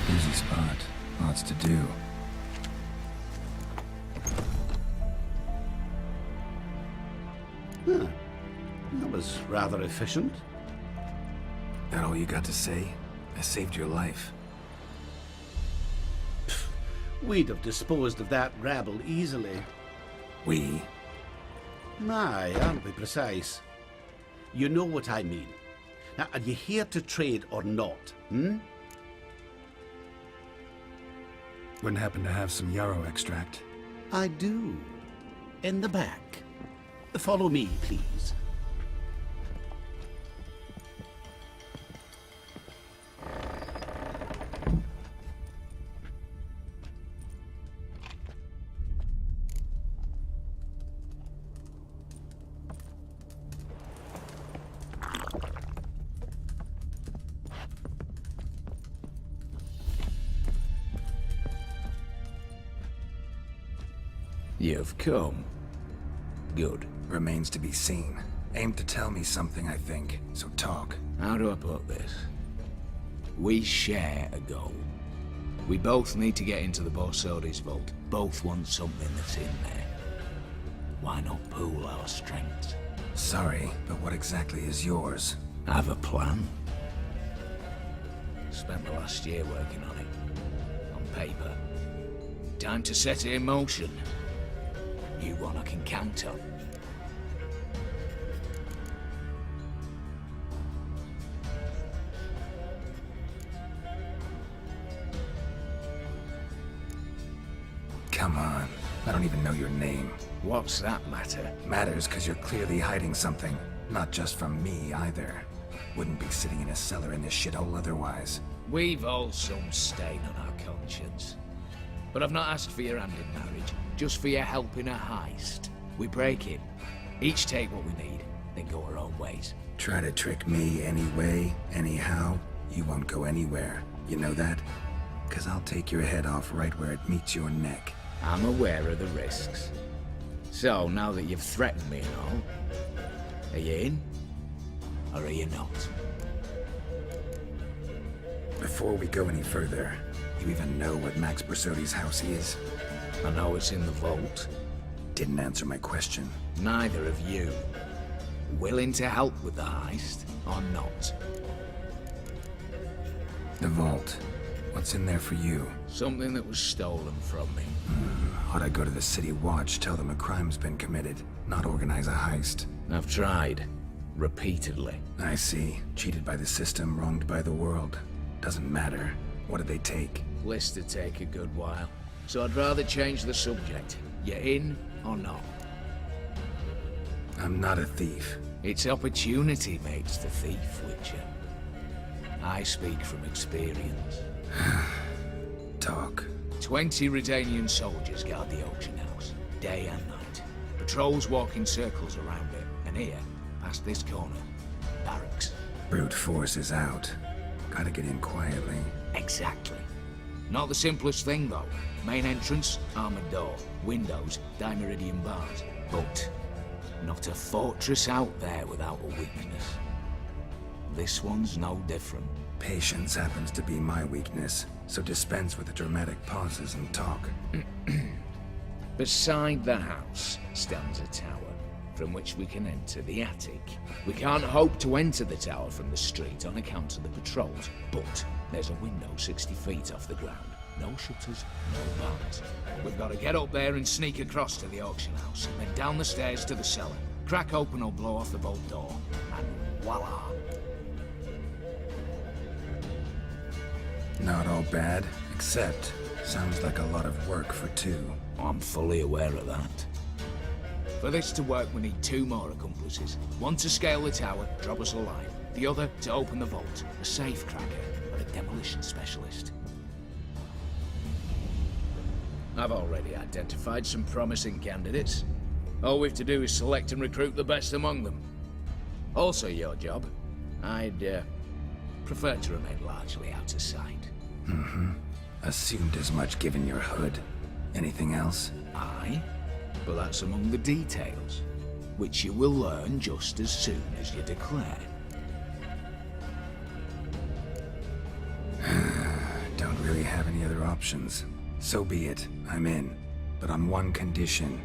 Busy spot. Lots to do. Huh. That was rather efficient. That all you got to say? I saved your life. We'd have disposed of that rabble easily. We? My, aren't we precise? You know what I mean. Now, are you here to trade or not, Wouldn't happen to have some yarrow extract. I do. in the back. Follow me, please. You've come. Good. Remains to be seen. Aim to tell me something, I think. So talk. How do I put this? We share a goal. We both need to get into the Borsodi's vault. Both want something that's in there. Why not pool our strengths? Sorry, but what exactly is yours? I have a plan. Spent the last year working on it. On paper. Time to set it in motion. You one I can count on. Come on. I don't even know your name. What's that matter? Matters because you're clearly hiding something. Not just from me, either. Wouldn't be sitting in a cellar in this shithole otherwise. We've all some stain on our conscience. But I've not asked for your hand in marriage, just for your help in a heist. We break it. Each take what we need, then go our own ways. Try to trick me anyway, anyhow, you won't go anywhere. You know that? 'Cause I'll take your head off right where it meets your neck. I'm aware of the risks. So, now that you've threatened me and all, are you in? Or are you not? Before we go any further, you even know what Max Borsodi's house is? I know it's in the vault. Didn't answer my question. Neither of you. Willing to help with the heist, or not? The vault. What's in there for you? Something that was stolen from me. Ought I go to the City Watch, tell them a crime's been committed, not organize a heist? I've tried. Repeatedly. I see. Cheated by the system, wronged by the world. Doesn't matter. What did they take? List to take a good while. So I'd rather change the subject. You in or not? I'm not a thief. It's opportunity makes the thief, Witcher. I speak from experience. Talk. 20 Redanian soldiers guard the auction house, day and night. Patrols walk in circles around it, and here, past this corner, barracks. Brute force is out. Gotta get in quietly. Exactly. Not the simplest thing, though. Main entrance, armored door. Windows, dimeridian bars. But not a fortress out there without a weakness. This one's no different. Patience happens to be my weakness, so dispense with the dramatic pauses and talk. Beside the house stands a tower, from which we can enter the attic. We can't hope to enter the tower from the street on account of the patrols, but there's a window 60 feet off the ground. No shutters, no bars. We've got to get up there and sneak across to the auction house, then down the stairs to the cellar. Crack open or blow off the vault door, and voila! Not all bad, except sounds like a lot of work for two. I'm fully aware of that. For this to work, we need 2 more accomplices. One to scale the tower, drop us alive. The other to open the vault, a safe cracker, or a demolition specialist. I've already identified some promising candidates. All we've to do is select and recruit the best among them. Also your job. I'd prefer to remain largely out of sight. Assumed as much given your hood. Anything else? Aye, but that's among the details, which you will learn just as soon as you declare. Don't really have any other options. So be it. I'm in. But on one condition.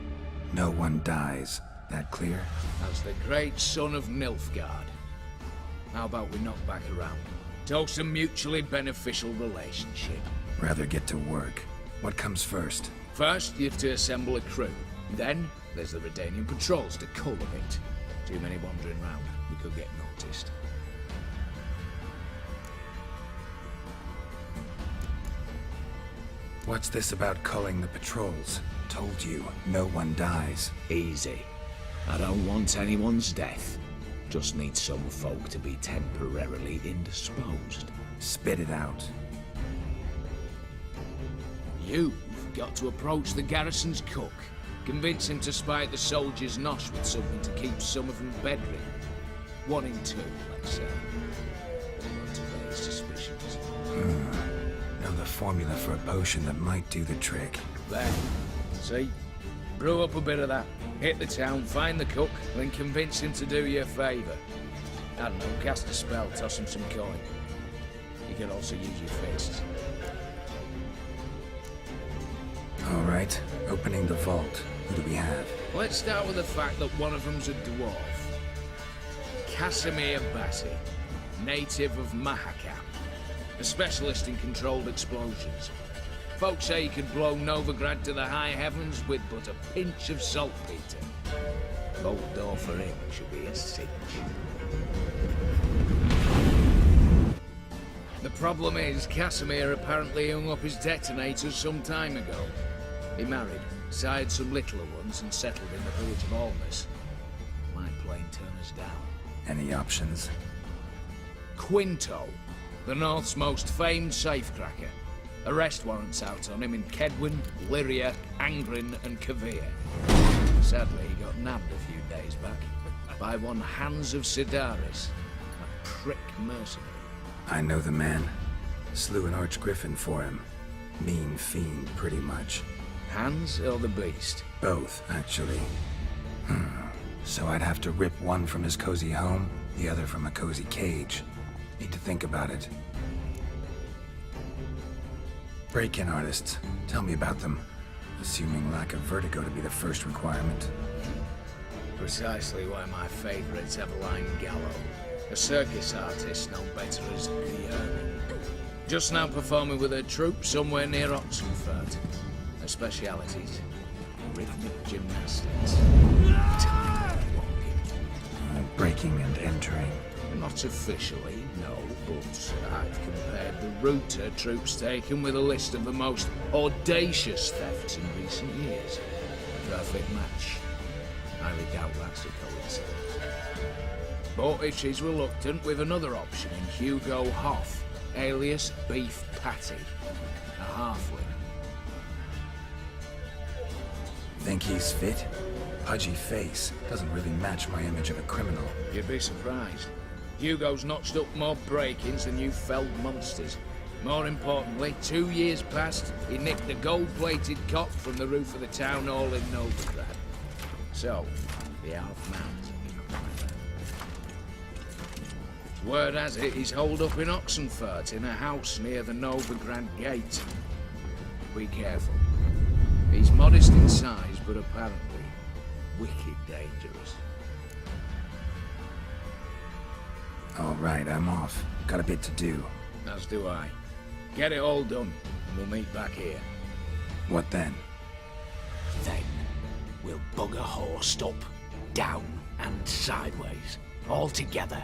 No one dies. That clear? As the great son of Nilfgaard. How about we knock back around? Toast a mutually beneficial relationship. Rather get to work. What comes first? First, you have to assemble a crew. Then, there's the Redanian patrols to cull a bit. Too many wandering round, we could get noticed. What's this about culling the patrols? told you, no one dies. Easy. I don't want anyone's death. Just need some folk to be temporarily indisposed. Spit it out. You've got to approach the garrison's cook. Convince him to spite the soldiers' nosh with something to keep some of them bedridden. 1 in 2, let's say. Not to raise suspicions. Know the formula for a potion that might do the trick. There. See? Brew up a bit of that. Hit the town, find the cook, then convince him to do you a favour. I don't know, cast a spell, toss him some coin. You can also use your fists. All right, opening the vault. Who do we have? Let's start with the fact that one of them's a dwarf. Casimir Bassi, native of Mahakam. A specialist in controlled explosions. Folks say he could blow Novigrad to the high heavens with but a pinch of saltpeter. Bolt door for him should be a cinch. The problem is, Casimir apparently hung up his detonators some time ago. He married, sired some littler ones, and settled in the village of Almas. Might plain turn us down. Any options? Quinto, the North's most famed safecracker. Arrest warrants out on him in Kedwin, Lyria, Angrin, and Kavir. Sadly, he got nabbed a few days back by one Hans of Sidaris, a prick mercenary. I know the man. Slew an archgriffin for him. Mean fiend, pretty much. Hans or the beast? Both, actually. So I'd have to rip one from his cozy home, the other from a cozy cage. Need to think about it. Break-in artists. Tell me about them. Assuming lack of vertigo to be the first requirement. Precisely why my favourite's Eveline Gallo. A circus artist known better as Guillermin. Just now performing with her troupe somewhere near Oxenfurt. Her specialities: rhythmic gymnastics. Breaking and entering. Not officially, no, but I've compared the route her troope's taken with a list of the most audacious thefts in recent years. A perfect match. Highly doubt that's a coincidence. But if she's reluctant, with another option in Hugo Hoff, alias Beef Patty, a halfling. Think he's fit? Pudgy face. Doesn't really match my image of a criminal. You'd be surprised. Hugo's notched up more break-ins than you felled monsters. More importantly, 2 years past, he nicked a gold-plated cop from the roof of the town hall in Novigrad. So, the half-mount. Word has it, he's holed up in Oxenfurt in a house near the Novigrad gate. Be careful. He's modest in size, but apparently wicked dangerous. All right, I'm off. Got a bit to do. As do I. Get it all done, and we'll meet back here. What then? Then we'll bugger horsed up, down and sideways, all together.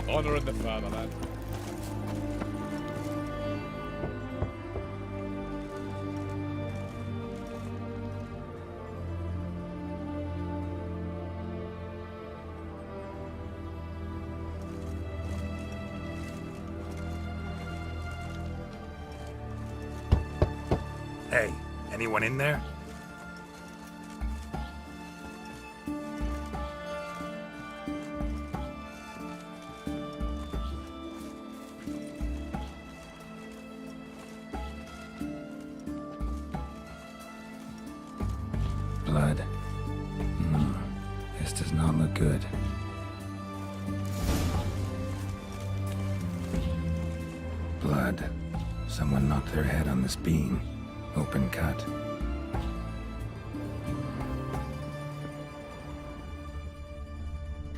Honouring the fatherland. Hey, anyone in there? Blood. This does not look good. Blood. Someone knocked their head on this beam. Open cut.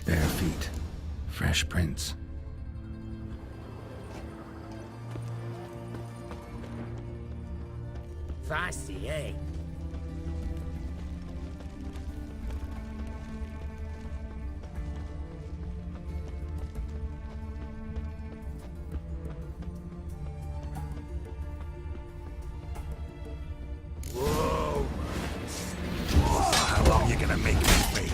Bare feet. Fresh prints. Fancy, eh? How long you gonna make me wait?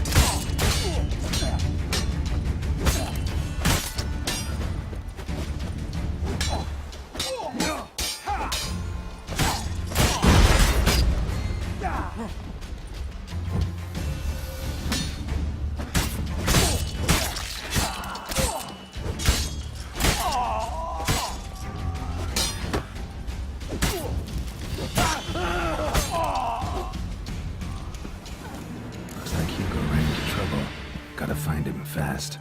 Gotta find him fast.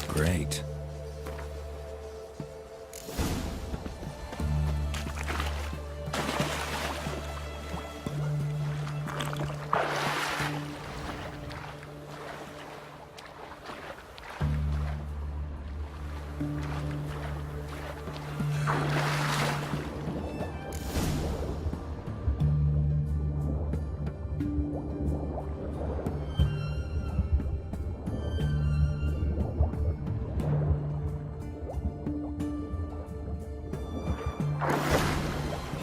Great.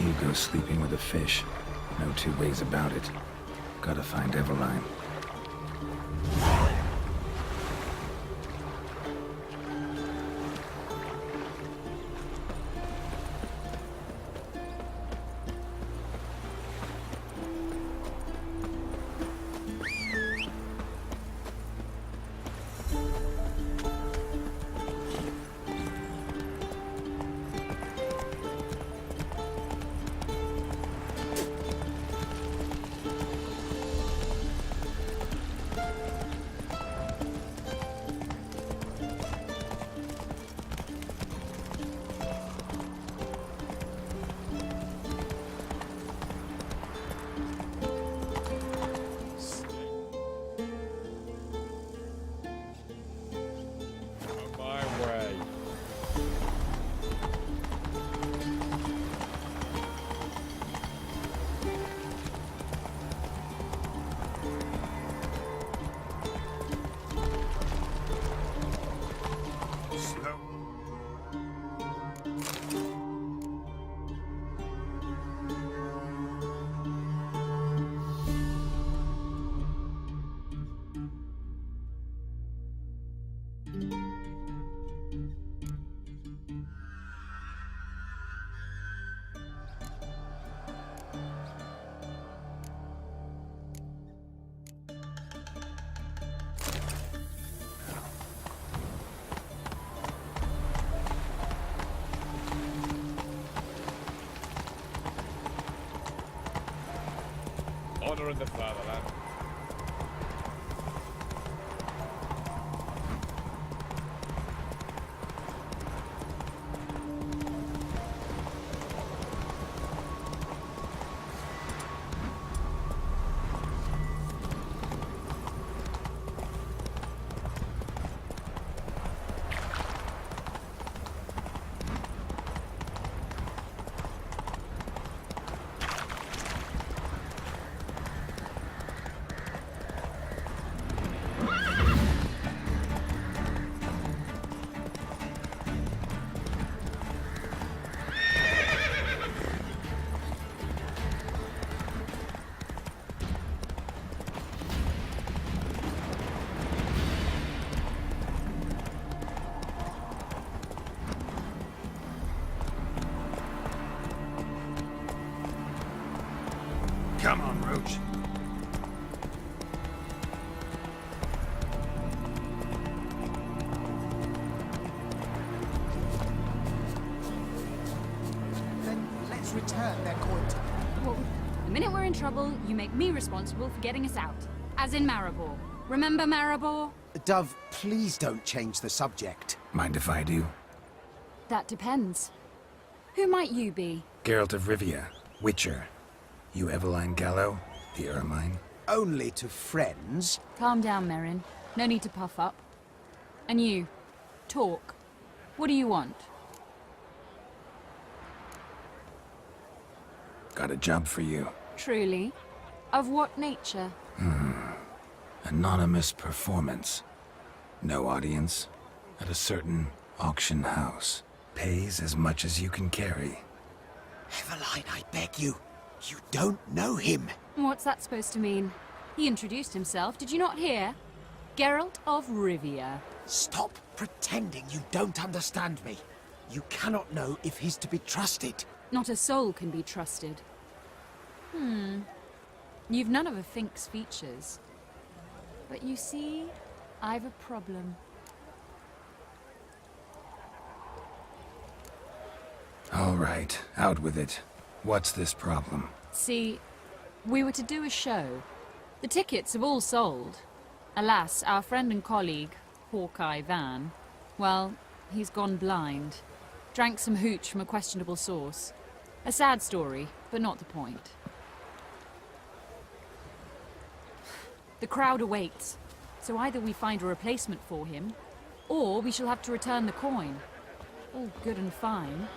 Hugo's sleeping with a fish. No two ways about it. Gotta find Eveline. Honouring the fatherland. on, Roach. Then let's return their coin to them. Well, the minute we're in trouble, you make me responsible for getting us out. As in Maribor. Remember Maribor? Dove, please don't change the subject. Mind if I do? That depends. Who might you be? Geralt de Rivia, Witcher. You Eveline Gallo, the Ermine? Only to friends. Calm down, Merrin. No need to puff up. And you, talk. What do you want? Got a job for you. Truly? Of what nature? Anonymous performance. No audience. At a certain auction house. Pays as much as you can carry. Eveline, I beg you. You don't know him. What's that supposed to mean? He introduced himself, did you not hear? Geralt of Rivia. Stop pretending you don't understand me. You cannot know if he's to be trusted. Not a soul can be trusted. You've none of a Fink's features. But you see, I've a problem. All right, out with it. What's this problem? See, we were to do a show. The tickets have all sold. Alas, our friend and colleague, Hawkeye Van, well, he's gone blind. Drank some hooch from a questionable source. A sad story, but not the point. The crowd awaits, so either we find a replacement for him, or we shall have to return the coin. All good and fine.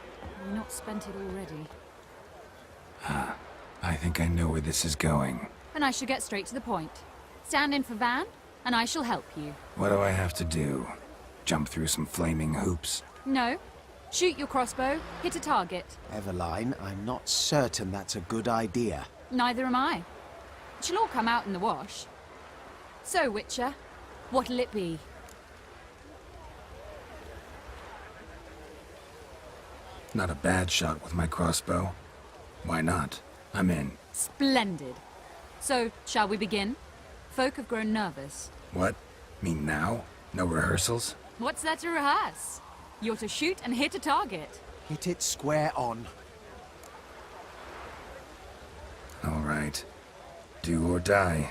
We've not spent it already. I think I know where this is going. And I shall get straight to the point. Stand in for Van, and I shall help you. What do I have to do? Jump through some flaming hoops? No. Shoot your crossbow, hit a target. Eveline, I'm not certain that's a good idea. Neither am I. It shall all come out in the wash. So, Witcher, what'll it be? Not a bad shot with my crossbow. Why not? I'm in. Splendid. So, shall we begin? Folk have grown nervous. What? Mean now? No rehearsals? What's there to rehearse? You're to shoot and hit a target. Hit it square on. All right. Do or die.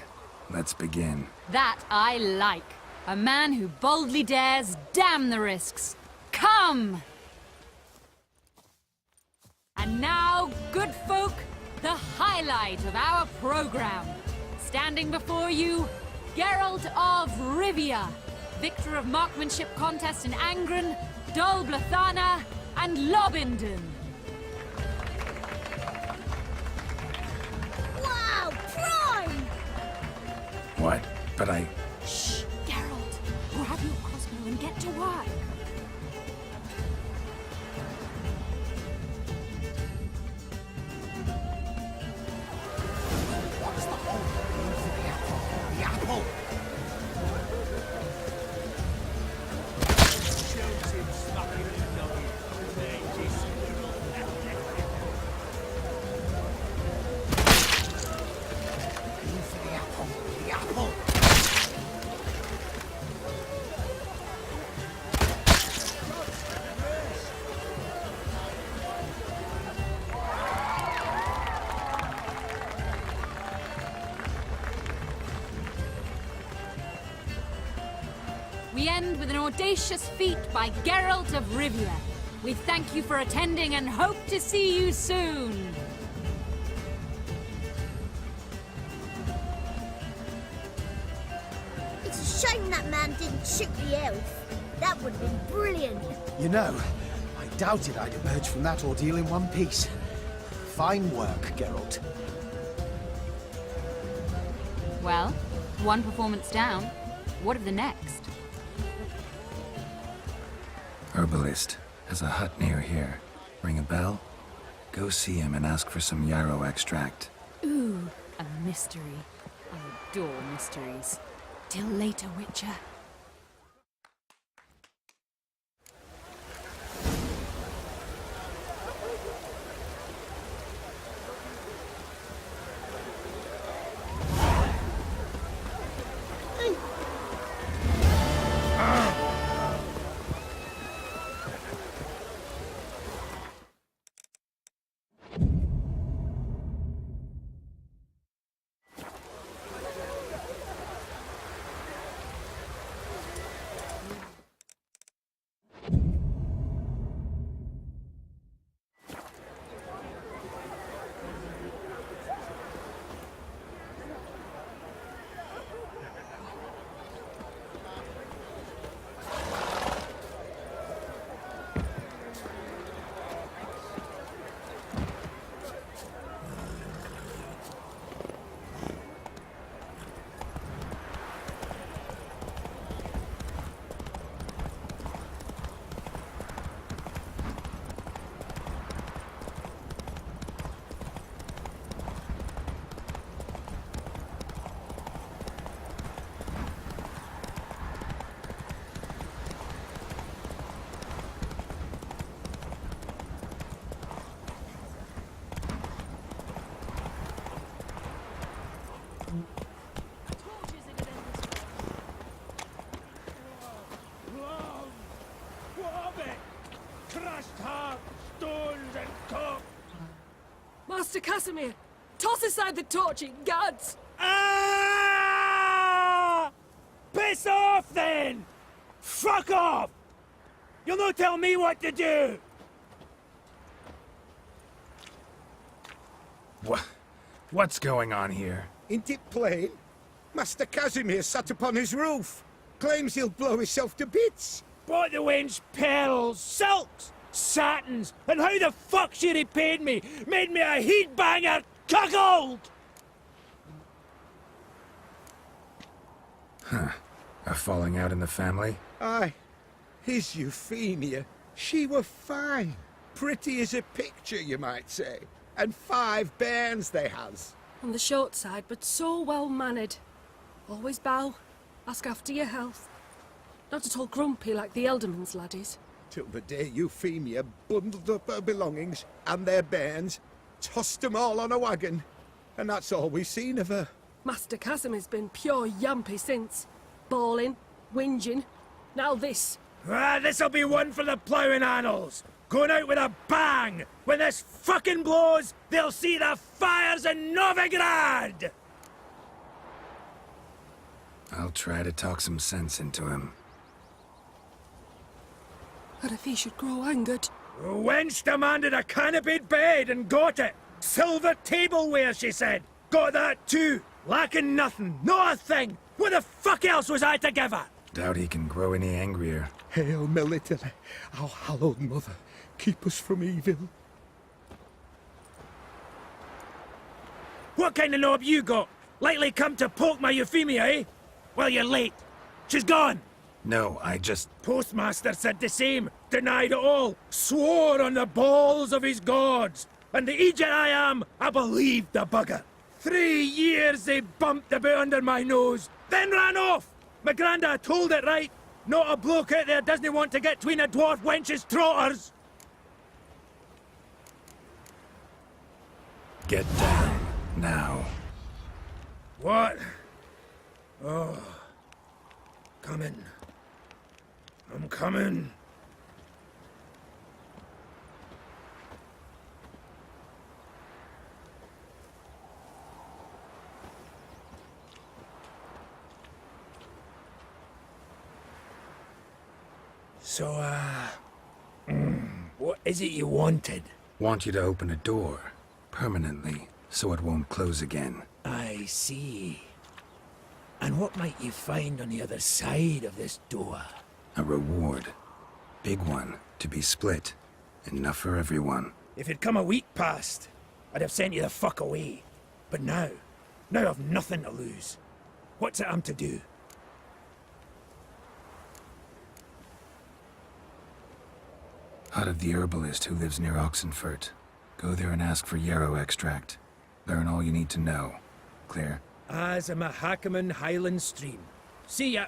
Let's begin. That I like. A man who boldly dares, damn the risks. Come! And now, good folk, the highlight of our program. Standing before you, Geralt of Rivia, victor of marksmanship contests in Angren, Dol Blathana, and Lobindon. Wow, prime! What? But I... Shh, Geralt. Grab your crossbow and get to work. What's the whole thing for the apple? The apple! Shows him smacking the nugget. Aim for the apple. The apple! We end with an audacious feat by Geralt of Rivia. We thank you for attending and hope to see you soon. It's a shame that man didn't shoot the elf. That would have been brilliant. You know, I doubted I'd emerge from that ordeal in one piece. Fine work, Geralt. Well, one performance down. What of the next? Herbalist. Has a hut near here. Ring a bell? Go see him and ask for some yarrow extract. Ooh, a mystery. I adore mysteries. Till later, Witcher. Love! What of it? Crushed heart, stones and cock! Master Casimir, toss aside the torching gods! Ah! Piss off then! Fuck off! You'll not tell me what to do! What's going on here? Ain't it plain? Master Casimir sat upon his roof. Claims he'll blow himself to bits. Bought the wench pearls, silks, satins, and how the fuck she repaid me? Made me a heat-banger cuckold! Huh. A falling out in the family? Aye. His Euphemia, she were fine. Pretty as a picture, you might say. And 5 bairns they has. On the short side, but so well-mannered. Always bow, ask after your health. Not at all grumpy like the Elderman's laddies. Till the day Euphemia bundled up her belongings and their bairns, tossed them all on a wagon. And that's all we've seen of her. Master Casimir's been pure yampy since. Bawling, whinging, now this. Ah, this'll be one for the ploughing annals! Going out with a bang! When this fucking blows, they'll see the fires in Novigrad! I'll try to talk some sense into him. What if he should grow angered? The wench demanded a canopied bed and got it. Silver tableware, she said. Got that too. Lacking nothing, not a thing. What the fuck else was I to give her? Doubt he can grow any angrier. Hail Military, our hallowed mother, keep us from evil. What kind of knob you got? Likely come to poke my Euphemia, eh? Well, you're late. She's gone. No, I just... Postmaster said the same. Denied it all. Swore on the balls of his gods. And the Egypt I am, I believed the bugger. 3 years they bumped about under my nose, then ran off. My granda told it right. Not a bloke out there doesn't want to get between a dwarf wench's trotters. Get down, now. What? Oh. Coming. I'm coming. So, what is it you wanted? Want you to open a door, permanently, so it won't close again. I see. And what might you find on the other side of this door? A reward. Big one, to be split. Enough for everyone. If it'd come a week past, I'd have sent you the fuck away. But now I've nothing to lose. What's it I'm to do? Out of the herbalist who lives near Oxenfurt. Go there and ask for yarrow extract. Learn all you need to know. Clear? As a Mahakaman Highland Stream. See ya!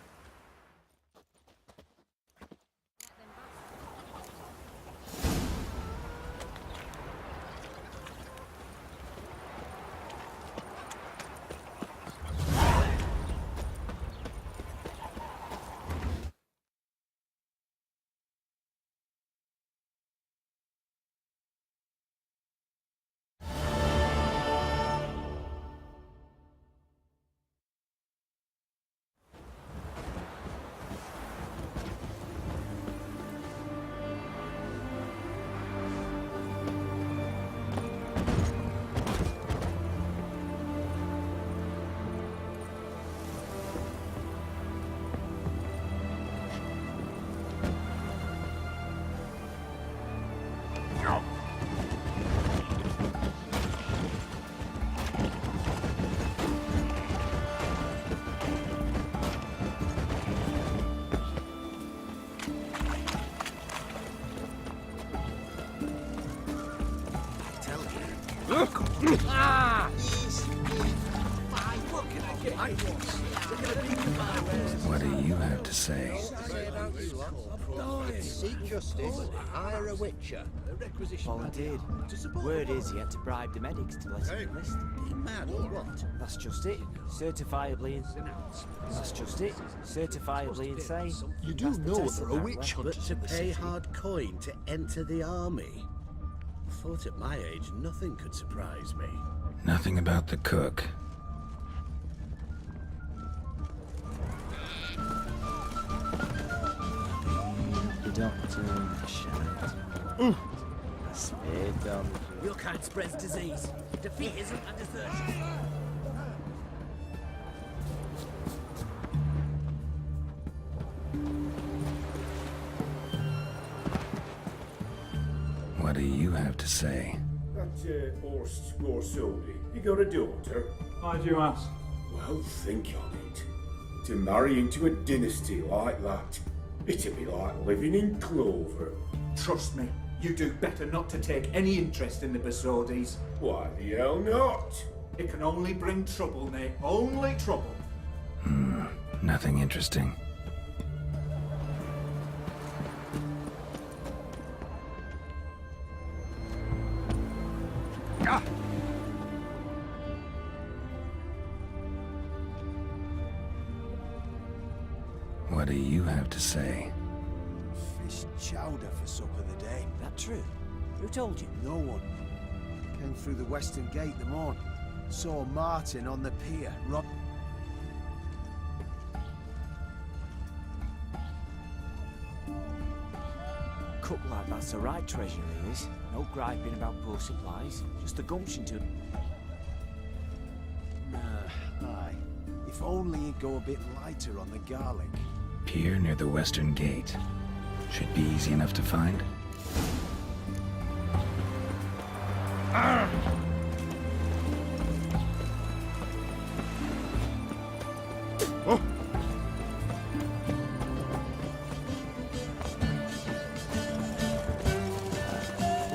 Ah! Yes, fine. What can I What do you have to say? Seek justice, hire a witcher. Volunteered. Word is he had to bribe the medics to let him enlist. Mad or what? That's just it. Certifiably. That's just it. Certifiably insane. You do know there are witch But hunters to in the pay city. hard coin to enter the army? Thought at my age nothing could surprise me. Nothing about the cook. The doctor and the shadow. Spade on. Your kind spreads disease. Defeatism and desertion. What do you have to say? That horse Scorsoni, you got a daughter? Why do you ask? Well, think on it. To marry into a dynasty like that, it'd be like living in clover. Trust me, you do better not to take any interest in the Besodis. Why the hell not? It can only bring trouble, Nate. Only trouble. Nothing interesting. What do you have to say? Fish chowder for supper the day. That true? Who told you? No one. Came through the western gate the morn. Saw Martin on the pier. Cook like that's the right treasure he is. No griping about poor supplies. Just the gumption to... Aye. If only he'd go a bit lighter on the garlic. Pier near the western gate. Should be easy enough to find. Oh.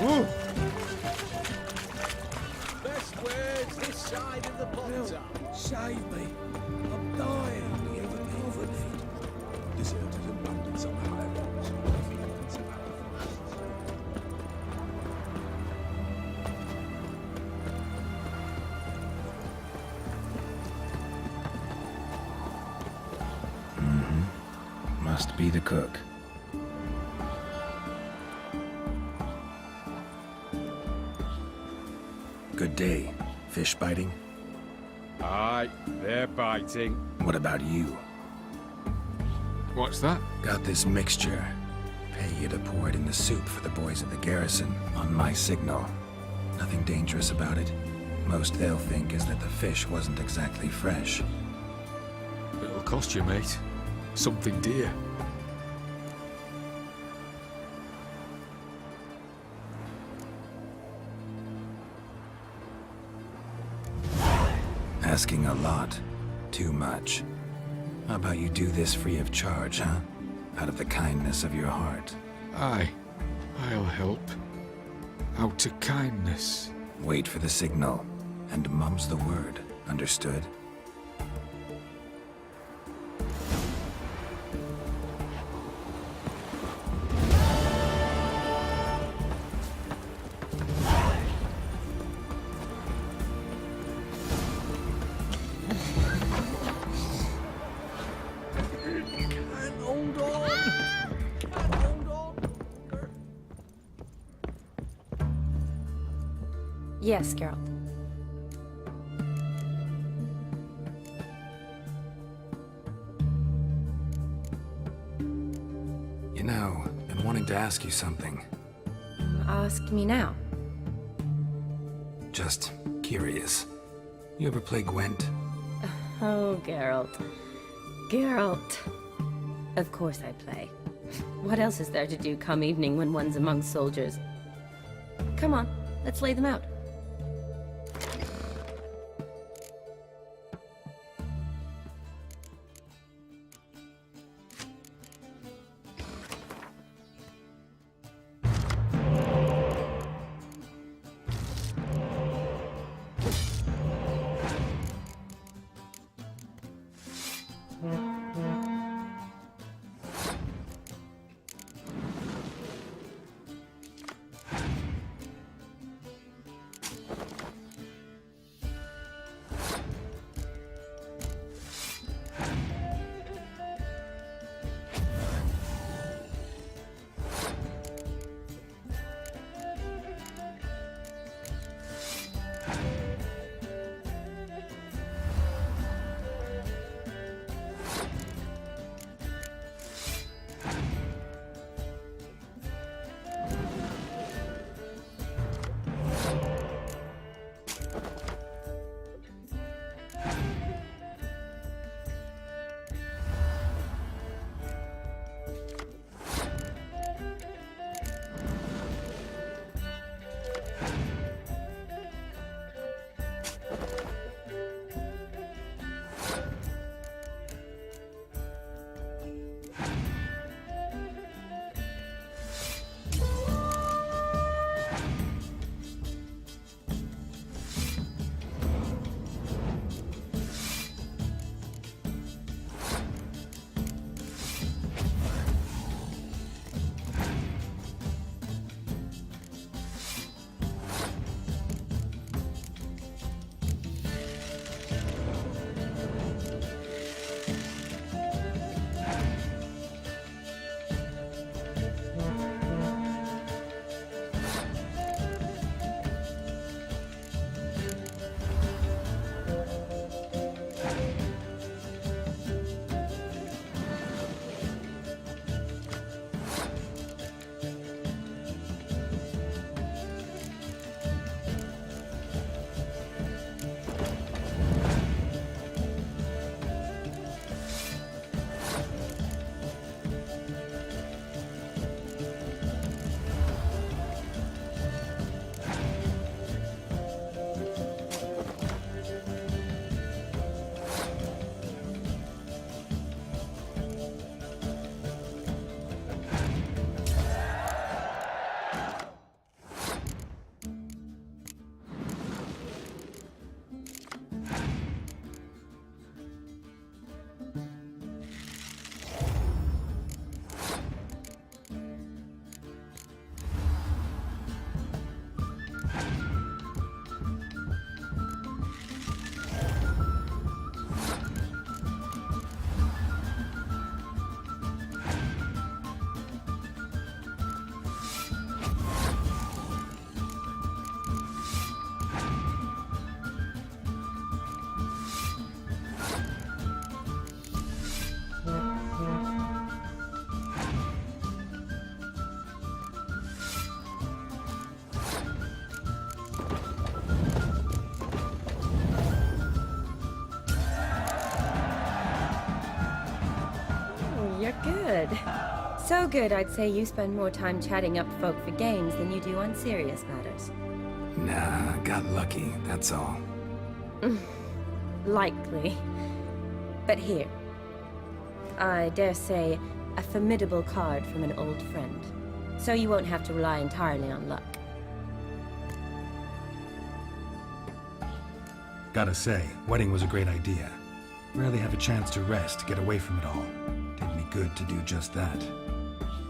Ooh. Best words this side of the pond. Save me. I'm dying. We have a covered feet. Deserted and bandits on the high roads. Must be the cook. Good day. Fish biting? Aye, they're biting. What about you? What's that? Got this mixture. Pay you to pour it in the soup for the boys at the garrison, on my signal. Nothing dangerous about it. Most they'll think is that the fish wasn't exactly fresh. It'll cost you, mate. Something dear. Asking a lot. Too much. How about you do this free of charge, huh? Out of the kindness of your heart. Aye, I'll help. Out of kindness. Wait for the signal, and mum's the word. Understood? Yes, Geralt. You know, been wanting to ask you something. Ask me now. Just curious. You ever play Gwent? Oh, Geralt. Geralt. Of course I play. What else is there to do come evening when one's among soldiers? Come on, let's lay them out. good. So good, I'd say you spend more time chatting up folk for games than you do on serious matters. Nah, got lucky, that's all. Likely. But here. I dare say, a formidable card from an old friend. So you won't have to rely entirely on luck. Gotta say, wedding was a great idea. Rarely have a chance to rest, get away from it all. Did me good to do just that.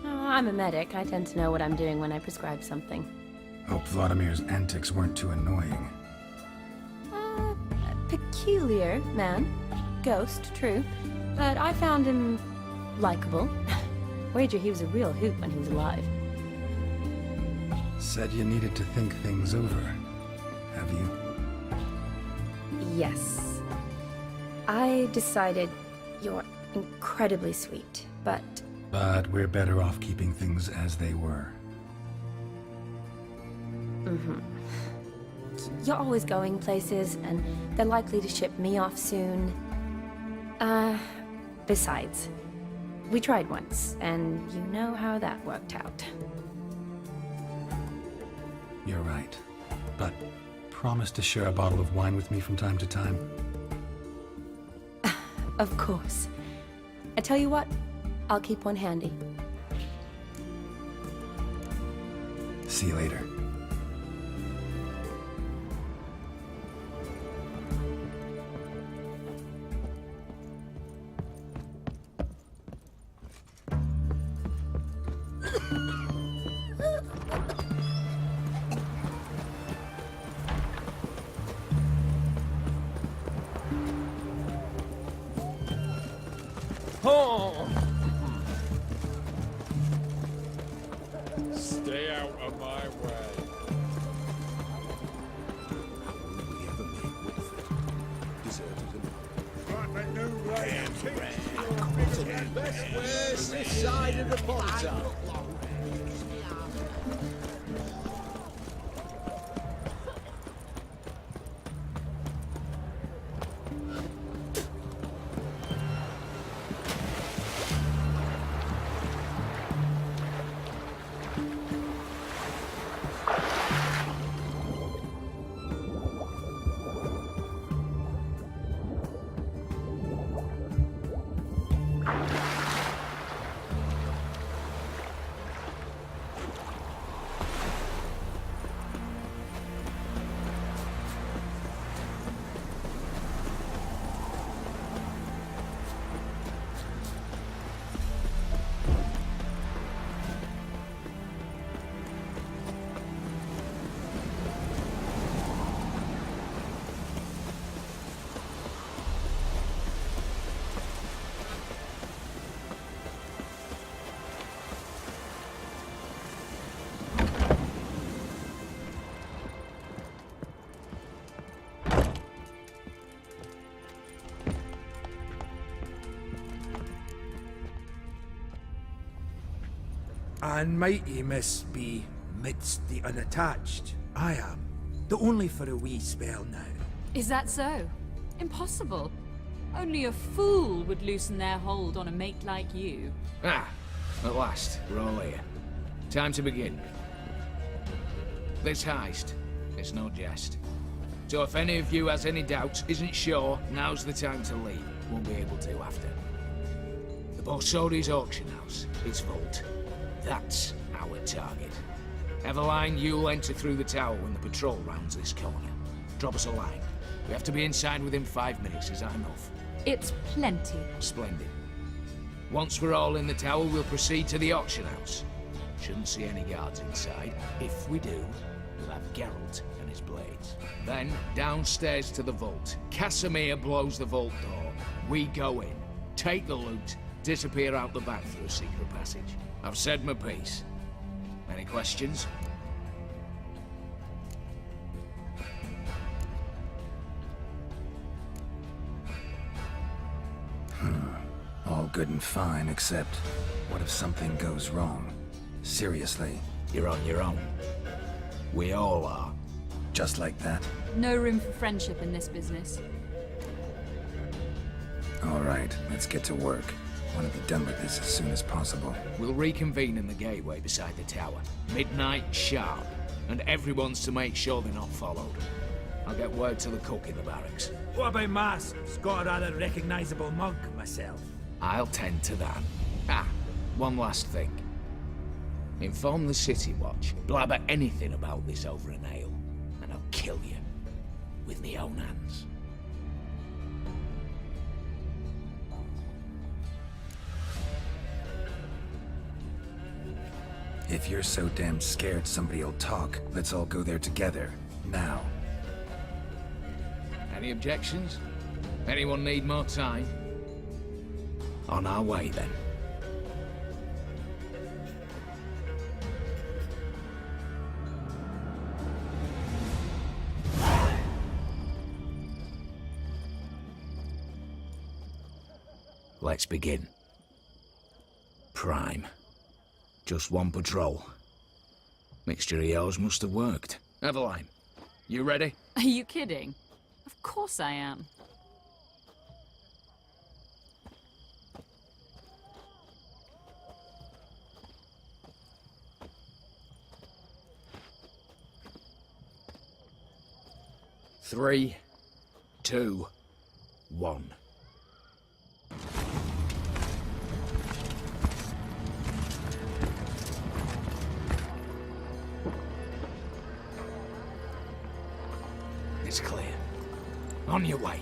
Oh, I'm a medic. I tend to know what I'm doing when I prescribe something. Hope Vladimir's antics weren't too annoying. Peculiar man. Ghost, true. But I found him likable. Wager he was a real hoot when he was alive. Said you needed to think things over. Have you? Yes. I decided you're incredibly sweet, but... But we're better off keeping things as they were. Mm-hmm. You're always going places, and they're likely to ship me off soon. Besides, we tried once, and you know how that worked out. You're right. But promise to share a bottle of wine with me from time to time. Of course. I tell you what, I'll keep one handy. See you later. Oh! Stay out of my way. Will we ever make Wilfred? Deserted him. Best way's this side of the pontoon. And mighty miss be midst the unattached. I am, though only for a wee spell now. Is that so? Impossible. Only a fool would loosen their hold on a mate like you. Ah, at last, we're all here. Time to begin. This heist, it's no jest. So if any of you has any doubts, isn't sure, now's the time to leave. Won't be able to after. The Borsodi's auction house, its vault. That's our target. Eveline, you'll enter through the tower when the patrol rounds this corner. Drop us a line. We have to be inside within 5 minutes. Is that enough? It's plenty. Splendid. Once we're all in the tower, we'll proceed to the auction house. Shouldn't see any guards inside. If we do, we'll have Geralt and his blades. Then, downstairs to the vault. Casimir blows the vault door. We go in, take the loot, disappear out the back through a secret passage. I've said my piece. Any questions? All good and fine, except what if something goes wrong? Seriously. You're on your own. We all are. Just like that? No room for friendship in this business. All right, let's get to work. want to be done with this as soon as possible. We'll reconvene in the gateway beside the tower. Midnight sharp. And everyone's to make sure they're not followed. I'll get word to the cook in the barracks. What about masks? Got a rather recognisable mug myself. I'll tend to that. Ah, one last thing. Inform the City Watch. Blabber anything about this over an ale, and I'll kill you. With me own hands. If you're so damn scared somebody'll talk, let's all go there together. Now. Any objections? Anyone need more time? On our way, then. Let's begin. Prime. Just one patrol. Mixture of yours must have worked. Eveline, you ready? Are you kidding? Of course I am. Three, 2, 1. It's clear. On your way.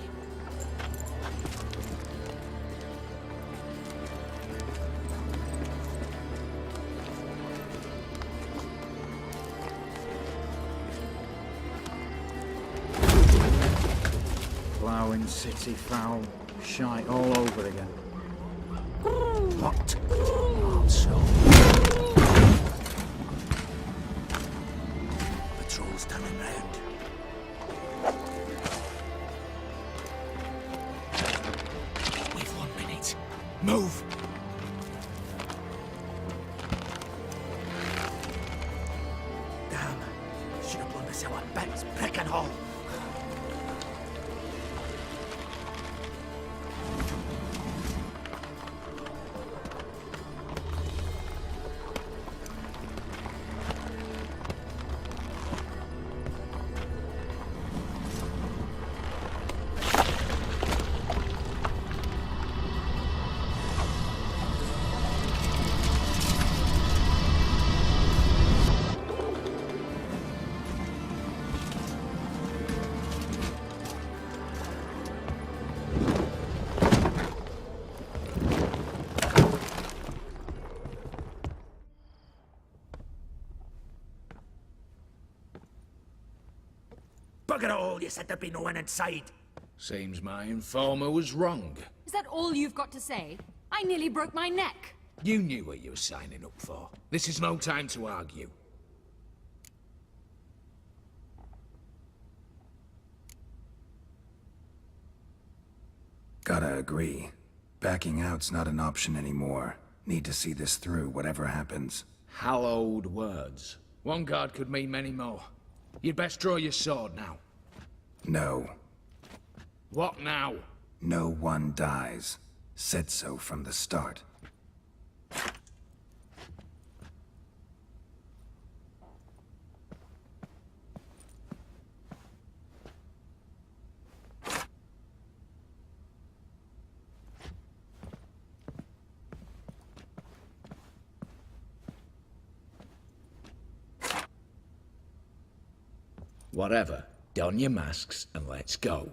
Ploughing city foul, shite all over again. What? Also. Patrol's turning round. We've 1 minute. Move! Damn. Should have blown myself a bits, prick and all. Bugger it all, you said there'd be no one inside. Seems my informer was wrong. Is that all you've got to say? I nearly broke my neck. You knew what you were signing up for. This is no time to argue. Gotta agree. Backing out's not an option anymore. Need to see this through, whatever happens. Hallowed words. One guard could mean many more. You'd best draw your sword now. No. What now? No one dies. Said so from the start. Whatever. Don your masks and let's go.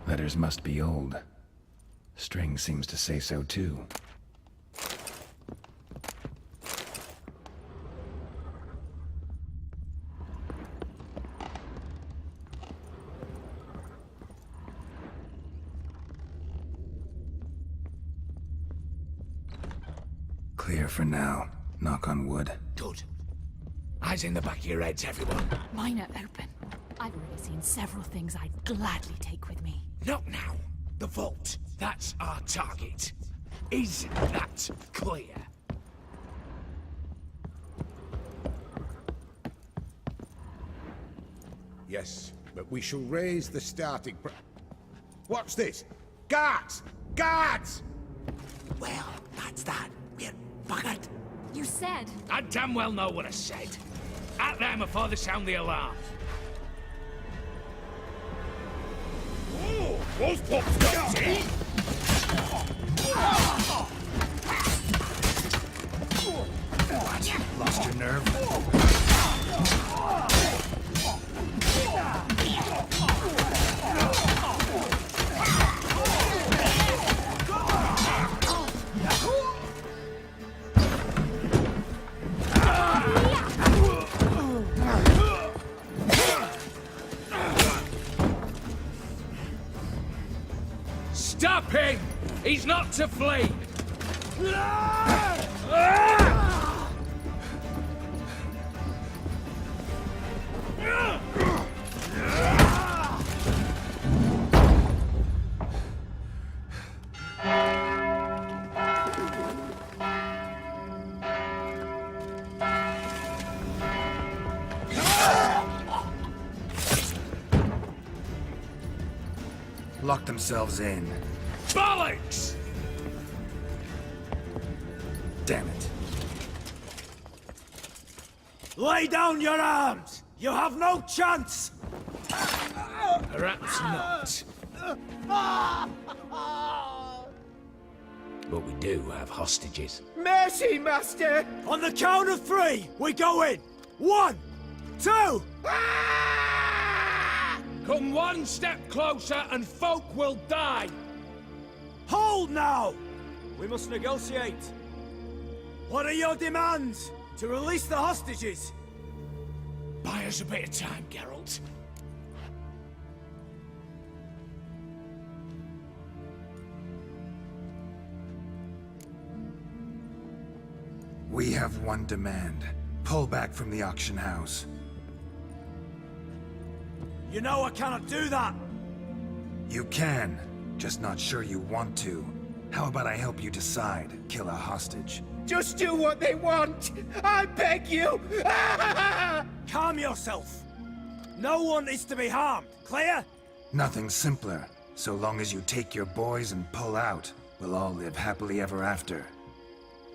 Letters must be old. String seems to say so too. Clear for now. Knock on wood. Good. Eyes in the back of your heads, everyone. Mine are open. I've already seen several things I'd gladly take with me. Not now. The vault. That's our target. Is that clear? Yes, but we shall raise the starting Watch this! Guards! Guards! Well, that's that. We're buggered. You said... I damn well know what I said. At them before they sound the alarm. Oh, those pops got teeth! What? Lost your nerve? Stop him! He's not to flee! Lock themselves in. Bollocks! Damn it. Lay down your arms! You have no chance! Perhaps not. But we do have hostages. Mercy, Master! On the count of 3, we go in! 1, 2... Come one step closer and folk will die! Hold now! We must negotiate. What are your demands? To release the hostages? Buy us a bit of time, Geralt. We have one demand. Pull back from the auction house. You know I cannot do that! You can, just not sure you want to. How about I help you decide? Kill a hostage. Just do what they want! I beg you! Calm yourself! No one is to be harmed, clear? Nothing simpler. So long as you take your boys and pull out, we'll all live happily ever after.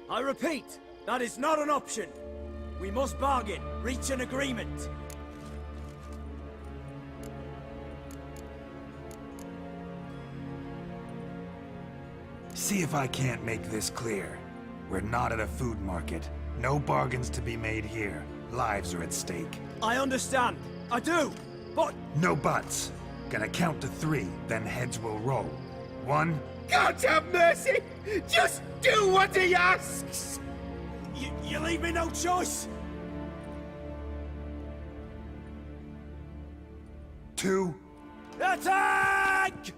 I repeat, that is not an option. We must bargain, reach an agreement. See if I can't make this clear. We're not at a food market. No bargains to be made here. Lives are at stake. I understand. I do. But... No buts. Gonna count to 3, then heads will roll. 1... God have mercy! Just do what he asks! You leave me no choice! 2... Attack!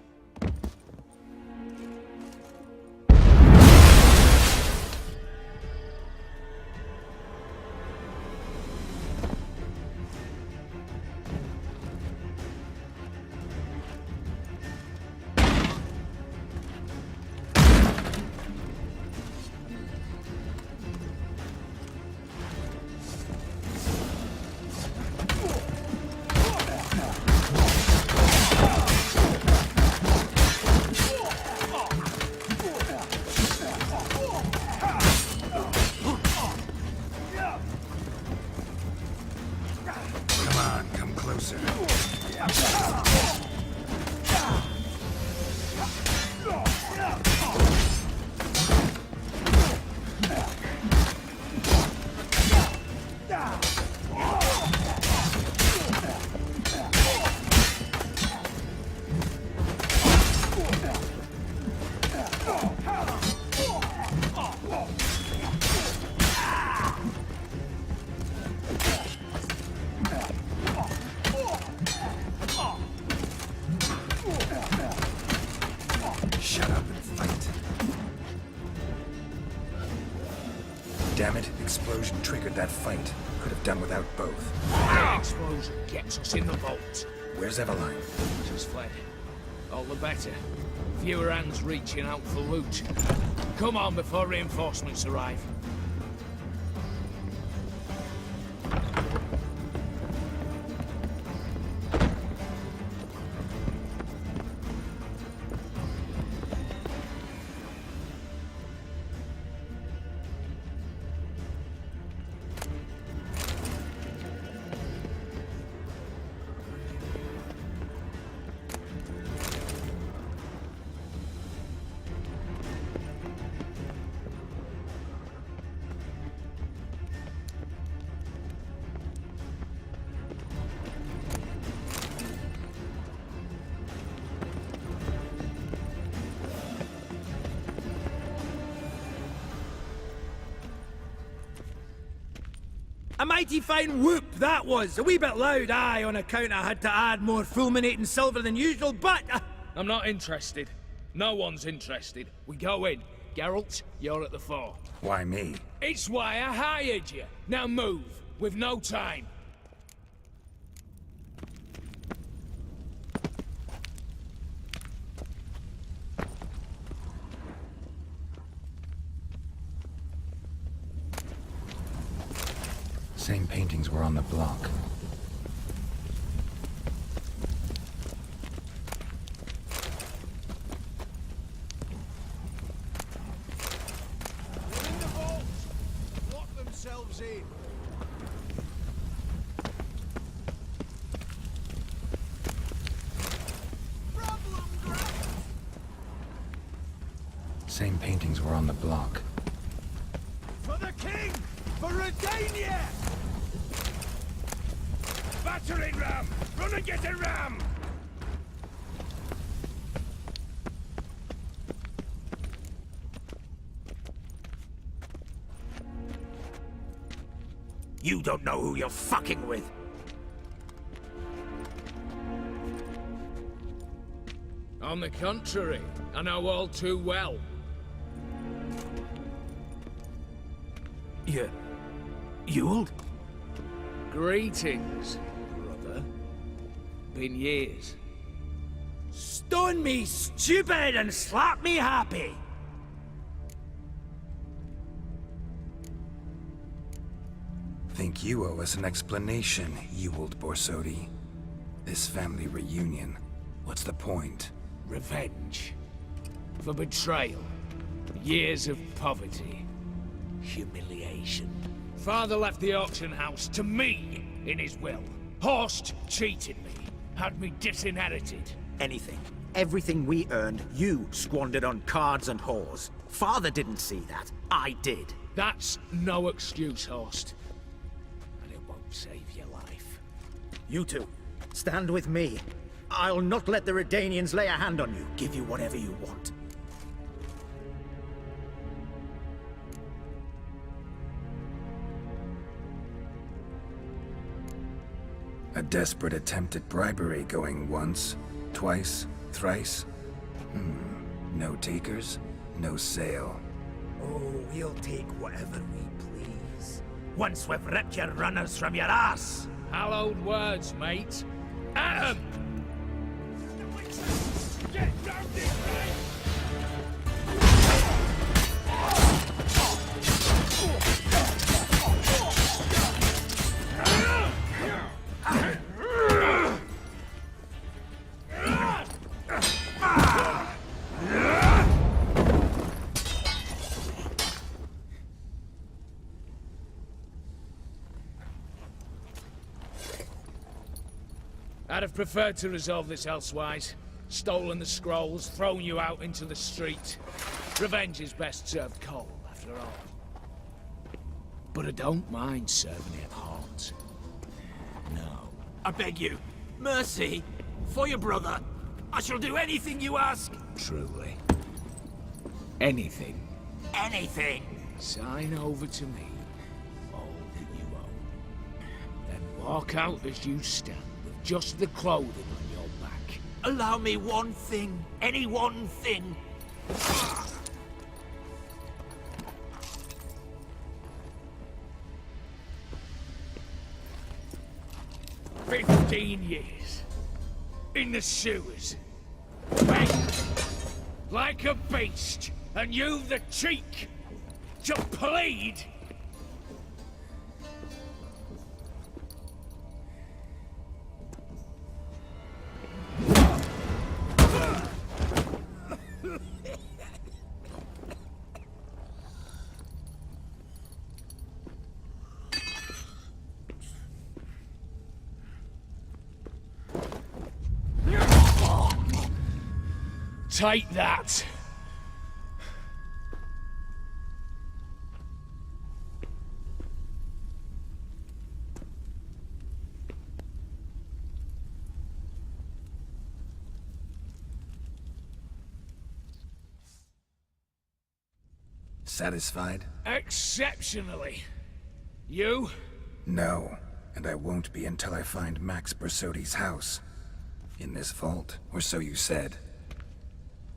explosion triggered that fight. Could have done without both. That explosion gets us in the vault. Where's Eveline? She's fled. All the better. Fewer hands reaching out for loot. Come on before reinforcements arrive. A mighty fine whoop that was. A wee bit loud, aye, on account I had to add more fulminating silver than usual, but... I'm not interested. No one's interested. We go in. Geralt, you're at the fore. Why me? It's why I hired you. Now move. We've no time. Same paintings were on the block. They're in the vault! Lock themselves in. Same paintings were on the block. For the king! For Redania! Battering ram! Run and get a ram! You don't know who you're fucking with. On the contrary, I know all too well. You'll? Greetings, brother. Been years. Stone me stupid and slap me happy! Think you owe us an explanation, you old Borsodi. This family reunion, what's the point? Revenge. For betrayal. Years of poverty. Humiliation. Father left the auction house to me in his will. Horst cheated me. Had me disinherited. Anything. Everything we earned, you squandered on cards and whores. Father didn't see that. I did. That's no excuse, Horst. And it won't save your life. You two, stand with me. I'll not let the Redanians lay a hand on you. Give you whatever you want. A desperate attempt at bribery going once, twice, thrice. No takers, no sale. Oh, we'll take whatever we please. Once we've ripped your runners from your ass! Hallowed words, mate. At 'em! Get down this way! I'd have preferred to resolve this elsewise. Stolen the scrolls, thrown you out into the street. Revenge is best served cold, after all. But I don't mind serving it hot. No. I beg you, mercy, for your brother. I shall do anything you ask. Truly. Anything. Anything. Sign over to me all that you own. Then walk out as you stand, with just the clothing on your back. Allow me one thing, any one thing. 15 years. In the sewers. Begged. Like a beast. And you've the cheek to plead. Take that. Satisfied? Exceptionally. You? No, and I won't be until I find Max Bersodi's house. In this vault, or so you said.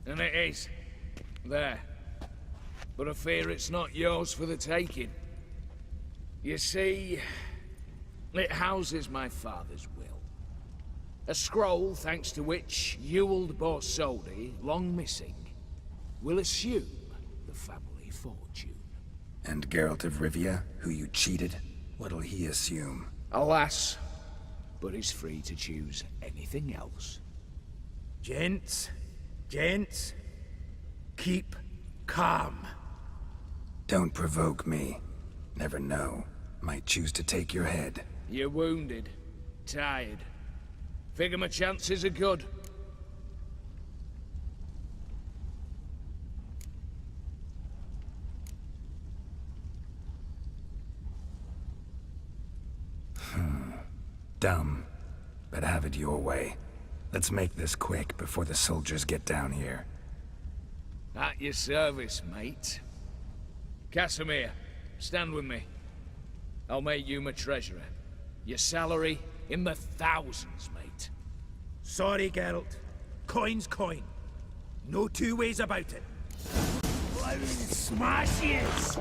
And it is. There. But I fear it's not yours for the taking. You see, it houses my father's will. A scroll thanks to which Ewald Borsodi, long missing, will assume the family fortune. And Geralt of Rivia, who you cheated, what'll he assume? Alas, but he's free to choose anything else. Gents, keep calm. Don't provoke me. Never know. Might choose to take your head. You're wounded, tired. Figure my chances are good. Dumb, but have it your way. Let's make this quick before the soldiers get down here. At your service, mate. Casimir, stand with me. I'll make you my treasurer. Your salary in the thousands, mate. Sorry, Geralt. Coin's coin. No two ways about it. Smash yes!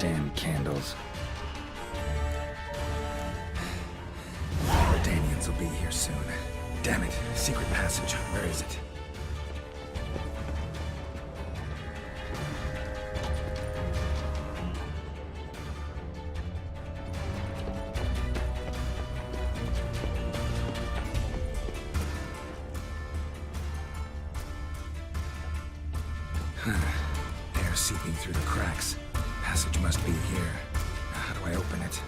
Damn candles. The Danians will be here soon. Damn it, secret passage. Where is it? Air seeping through the cracks. Passage must be here. Now, how do I open it?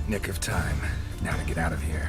Nick of time. Now to get out of here.